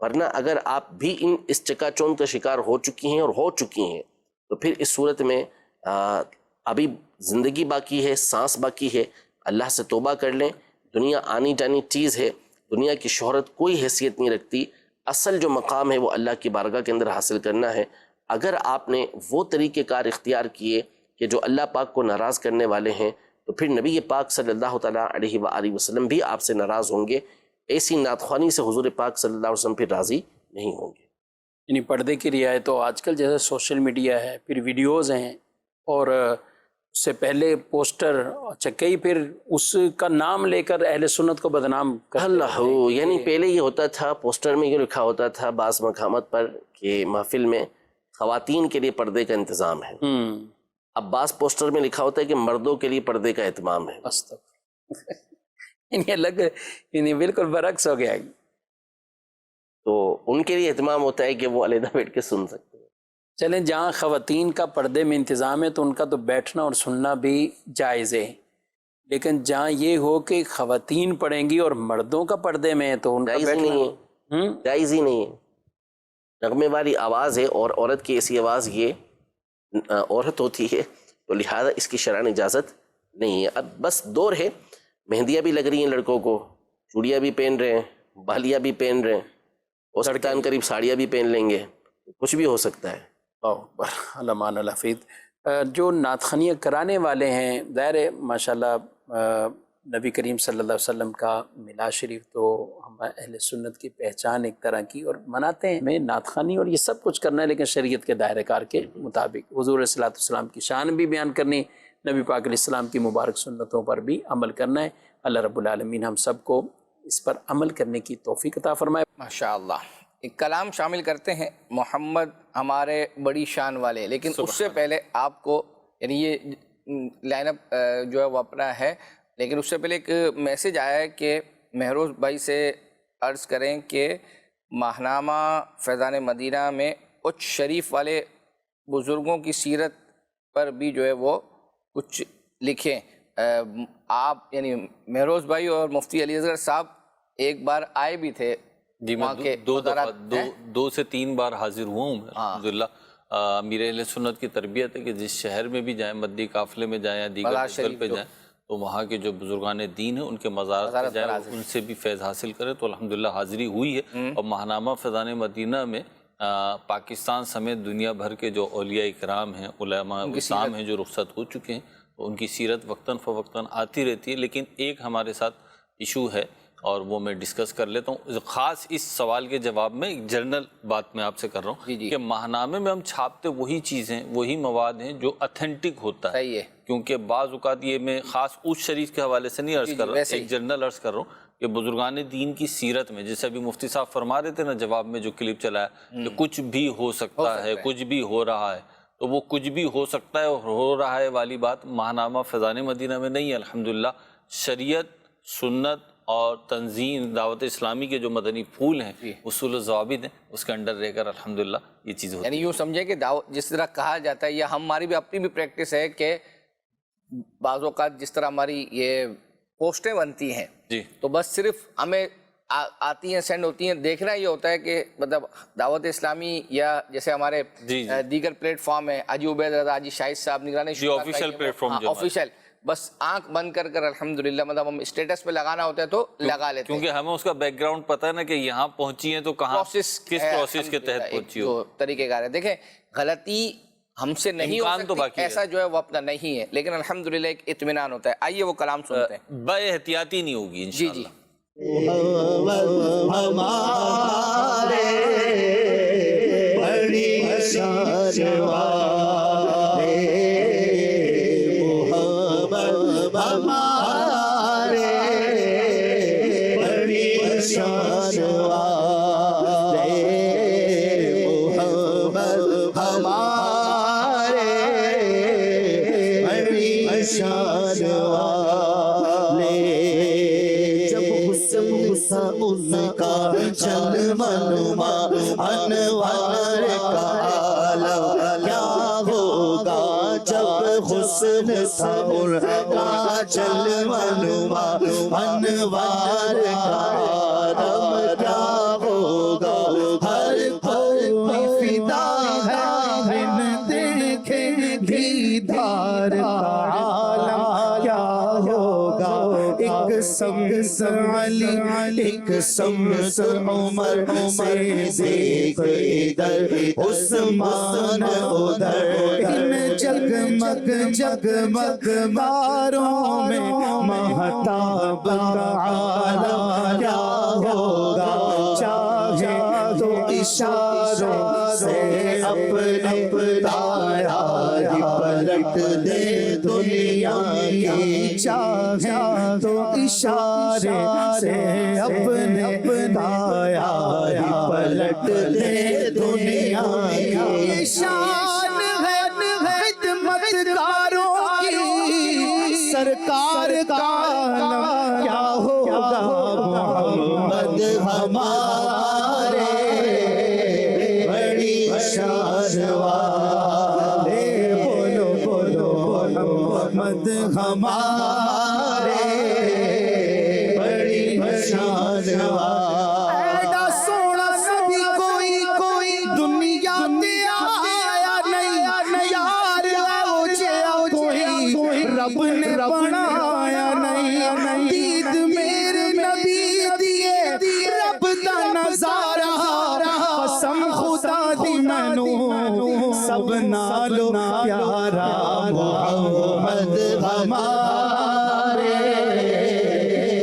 ورنہ اگر آپ بھی اس چکا چوند کا شکار ہو چکی ہیں اور ہو چکی ہیں تو پھر اس صورت میں ابھی زندگی باقی ہے، سانس باقی ہے، اللہ سے توبہ کر لیں. دنیا آنی جانی چیز ہے، دنیا کی شہرت کوئی حیثیت نہیں رکھتی. اصل جو مقام ہے وہ اللہ کی بارگاہ کے اندر حاصل کرنا ہے. اگر آپ نے وہ طریقہ کار اختیار کیے کہ جو اللہ پاک کو ناراض کرنے والے ہیں تو پھر نبی پاک صلی اللہ تعالیٰ علیہ وآلہ وسلم بھی آپ سے ناراض ہوں گے. ایسی نعت خوانی سے حضور پاک صلی اللہ علیہ وسلم پھر راضی نہیں ہوں گے. یعنی پردے کی رعایت تو آج کل جیسے سوشل میڈیا ہے، پھر ویڈیوز ہیں، اور اس سے پہلے پوسٹر، اچھا کئی پھر اس کا نام لے کر اہل سنت کو بدنام کرتے اللہ، یعنی پہلے یہ ہوتا تھا، پوسٹر میں یہ لکھا ہوتا تھا بعض مقامات پر کہ محفل میں خواتین کے لیے پردے کا انتظام ہے. اب بعض پوسٹر میں لکھا ہوتا ہے کہ مردوں کے لیے پردے کا اہتمام ہے. یعنی الگ، یعنی بالکل برعکس ہو گیا. تو ان کے لیے اہتمام ہوتا ہے کہ وہ علیحدہ بیٹھ کے سن سکتے ہیں. چلیں، جہاں خواتین کا پردے میں انتظام ہے تو ان کا تو بیٹھنا اور سننا بھی جائز ہے، لیکن جہاں یہ ہو کہ خواتین پڑھیں گی اور مردوں کا پردے میں ہے تو ان کا بیٹھنا جائز ہی نہیں ہے. نغمے والی آواز ہے اور عورت کی ایسی آواز یہ عورت ہوتی ہے، تو لہذا اس کی شرعاً اجازت نہیں ہے. اب بس دور ہے، مہندیاں بھی لگ رہی ہیں لڑکوں کو، چوڑیاں بھی پہن رہے ہیں، بالیاں بھی پہن رہے ہیں، ہو سکتا ہے قریب ساڑیاں بھی پہن لیں گے، کچھ بھی ہو سکتا ہے. علمان الحفیظ. جو نعت خوانیاں کرانے والے ہیں، ظاہر ہے ماشاءاللہ نبی کریم صلی اللہ علیہ وسلم کا میلاد شریف تو ہم اہل سنت کی پہچان ایک طرح کی، اور مناتے ہیں ہمیں نعت خوانی اور یہ سب کچھ کرنا ہے، لیکن شریعت کے دائرہ کار کے مطابق. حضور صلی اللہ علیہ وسلم کی شان بھی بیان کرنی، نبی پاک علیہ السلام کی مبارک سنتوں پر بھی عمل کرنا ہے. اللہ رب العالمین ہم سب کو اس پر عمل کرنے کی توفیق عطا فرمائے. ماشاءاللہ. ایک کلام شامل کرتے ہیں، محمد ہمارے بڑی شان والے، لیکن اس سے پہلے آپ کو، یعنی یہ لائن اپ جو ہے وہ اپنا ہے، لیکن اس سے پہلے ایک میسج آیا ہے کہ مہروز بھائی سے عرض کریں کہ ماہنامہ فیضان مدینہ میں کچھ شریف والے بزرگوں کی سیرت پر بھی جو ہے وہ کچھ لکھیں. آپ یعنی مہروز بھائی اور مفتی علی اصغر صاحب ایک بار آئے بھی تھے جی، میں دو سے تین بار حاضر ہوا ہوں. الحمدللہ امیر اہل سنت کی تربیت ہے کہ جس شہر میں بھی جائیں، مدی قافلے میں جائیں یا دیگر منزل پہ جائیں، تو وہاں کے جو بزرگان دین ہیں ان کے مزارات پہ جائیں، ان سے بھی فیض حاصل کریں. تو الحمدللہ حاضری ہوئی ہے. اور ماہنامہ فیضان مدینہ میں پاکستان سمیت دنیا بھر کے جو اولیاء اکرام ہیں، علماء اسلام ہیں جو رخصت ہو چکے ہیں، ان کی سیرت وقتاً فوقتاً آتی رہتی ہے. لیکن ایک ہمارے ساتھ ایشو ہے اور وہ میں ڈسکس کر لیتا ہوں. خاص اس سوال کے جواب میں ایک جنرل بات میں آپ سے کر رہا ہوں کہ ماہنامے میں ہم چھاپتے وہی چیزیں، وہی مواد ہیں جو اتھینٹک ہوتا ہے. کیونکہ بعض اوقات یہ میں خاص اس شریف کے حوالے سے نہیں عرض کر رہا، ایک جنرل عرض کر رہا ہوں کہ بزرگان دین کی سیرت میں، جیسے ابھی مفتی صاحب فرما رہے تھے نا جواب میں جو کلپ چلایا کہ کچھ بھی ہو سکتا ہے، کچھ بھی ہو رہا ہے، تو وہ کچھ بھی ہو سکتا ہے اور ہو رہا ہے والی بات ماہنامہ فیضان مدینہ میں نہیں ہے. الحمدللہ شریعت، سنت اور تنظیم دعوت اسلامی کے جو مدنی پھول ہیں، اصول و ضوابط ہیں، اس کے انڈر رہ کر الحمدللہ یہ چیز ہوتی ہے. یعنی یوں سمجھے کہ جس طرح کہا جاتا ہے، یا ہماری بھی اپنی بھی پریکٹس ہے کہ بعض اوقات جس طرح ہماری یہ پوسٹیں بنتی ہیں تو بس صرف ہمیں آتی ہیں، سینڈ ہوتی ہیں، دیکھنا یہ ہوتا ہے کہ مطلب دعوت اسلامی یا جیسے ہمارے دیگر پلیٹ فارم ہیں، حاجی عبید رضا، حاجی شاہد صاحب، نگران شورا، آفیشیل پلیٹ فارم جو آفیشیل، بس آنکھ بند کر کر الحمدللہ مطلب ہم اسٹیٹس پہ لگانا ہوتا ہے تو لگا لیتے ہیں، کیونکہ ہمیں اس کا بیک گراؤنڈ پتہ ہے نا کہ یہاں پہنچی ہیں تو کہاں کس پروسیس کے تحت پہنچی ہو. طریقہ کار ہے. دیکھیں غلطی ہم سے نہیں ہو سکتی، ایسا جو ہے وہ اپنا نہیں ہے، لیکن الحمدللہ ایک اطمینان ہوتا ہے. آئیے وہ کلام سنتے ہیں. بے احتیاطی نہیں ہوگی انشاءاللہ. ہمارے بڑی شان والے محمد، ہمارے بڑی شان والے محمد، ہمارے بڑی شان والے. ان کا چل منما انوار کا عالم کیا ہوگا جب حسن تھا ان کا چل منما انوار کا عالم کیا ہوگا سمت علی ایک سمت عمر سے دیکھ ادھر عثمان ادھر ان جگمگ جگمگ تاروں میں مہتاب کا عالم کیا ہوگا چاہے تو اشاروں سے اپنے دایا ہی پلٹ دے دنیا کی چاہے تو اشارے سے اپنے دایا ہی پلٹ دے دنیا کی شان ہے خدمت کاروں کی سرکار کا عالم کیا ہوگا محمد ہمارے بڑی شان والے بولو بولو محمد ہمارے بڑی شان ایڈا سونا سبھی کوئی دنیا میں آیا نہیں یار کوئی رب نے بنایا نہیں دید میرے نبی دیے رب دا نظارہ قسم خدا دی مینوں سب نالو پیارا محمد ہمارے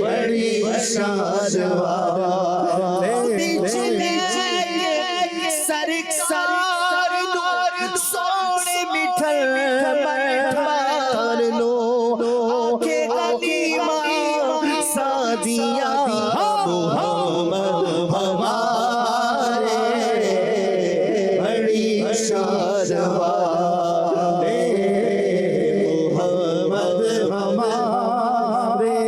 بڑی شان والے سرکار سونے مٹھل بن لو آنکھیں غنیمہ سادیا محمد ہمارے بڑی شان والے محمد ہمارے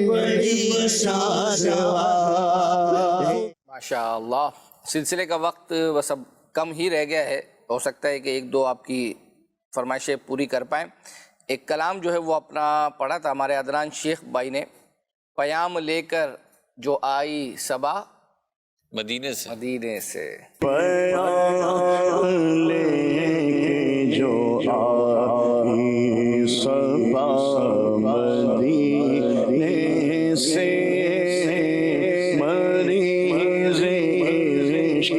بڑی شان والے. ماشاء اللہ. سلسلے کا وقت بس اب کم ہی رہ گیا ہے، ہو سکتا ہے کہ ایک دو آپ کی فرمائشیں پوری کر پائیں. ایک کلام جو ہے وہ اپنا پڑھا تھا ہمارے عدنان شیخ بھائی نے، پیام لے کر جو آئی صبا مدینے سے پیام لے کے جو آئی صبا مدینے سے مریض عشق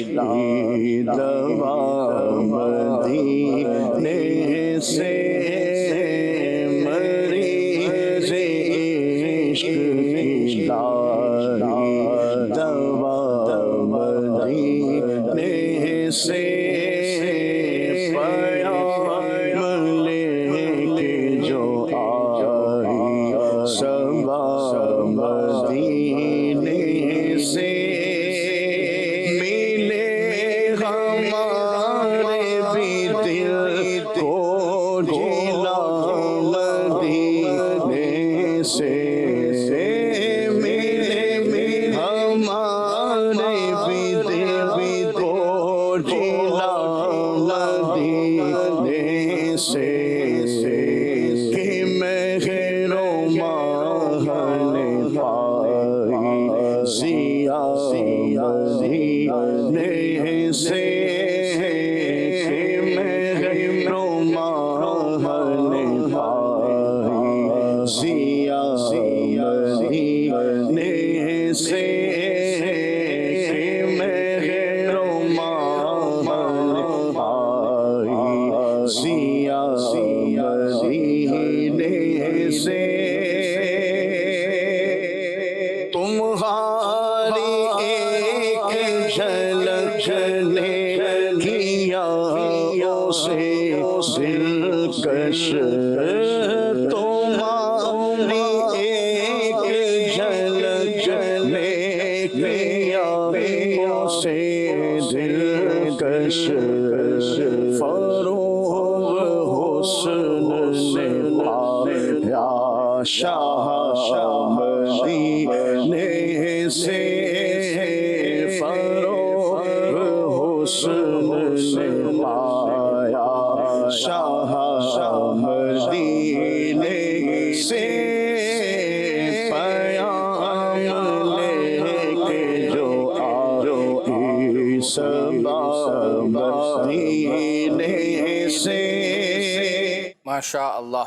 کی دوا مدینے سے مریض عشق کی دوا مدینے سے پیام لے کے جو آئی صبا مدینے سے ملے ہمارے بھی دل کو جلا مدینے سے ملے ہمارے بھی دل کو جلا مدینے سے کہ مہر و ماہن پائی سیا مدینے سے کہ مہر و ماہن پائی سیا مدینے سے کہ مہر و ماہن پائی سیا مدینے سے تمہاری ایک جھلک نے کیا اسے دلکش تمہاری ایک جھلک نے کیا اسے دلکش فروغ حسن نے پایا شاہ مدینے سے فروغ حسن نے پایا شاہ مدینے سے پیام لے کے جو آئی صبا مدینے سے. ماشاء اللہ.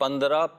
15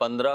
15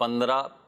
15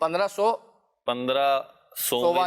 1500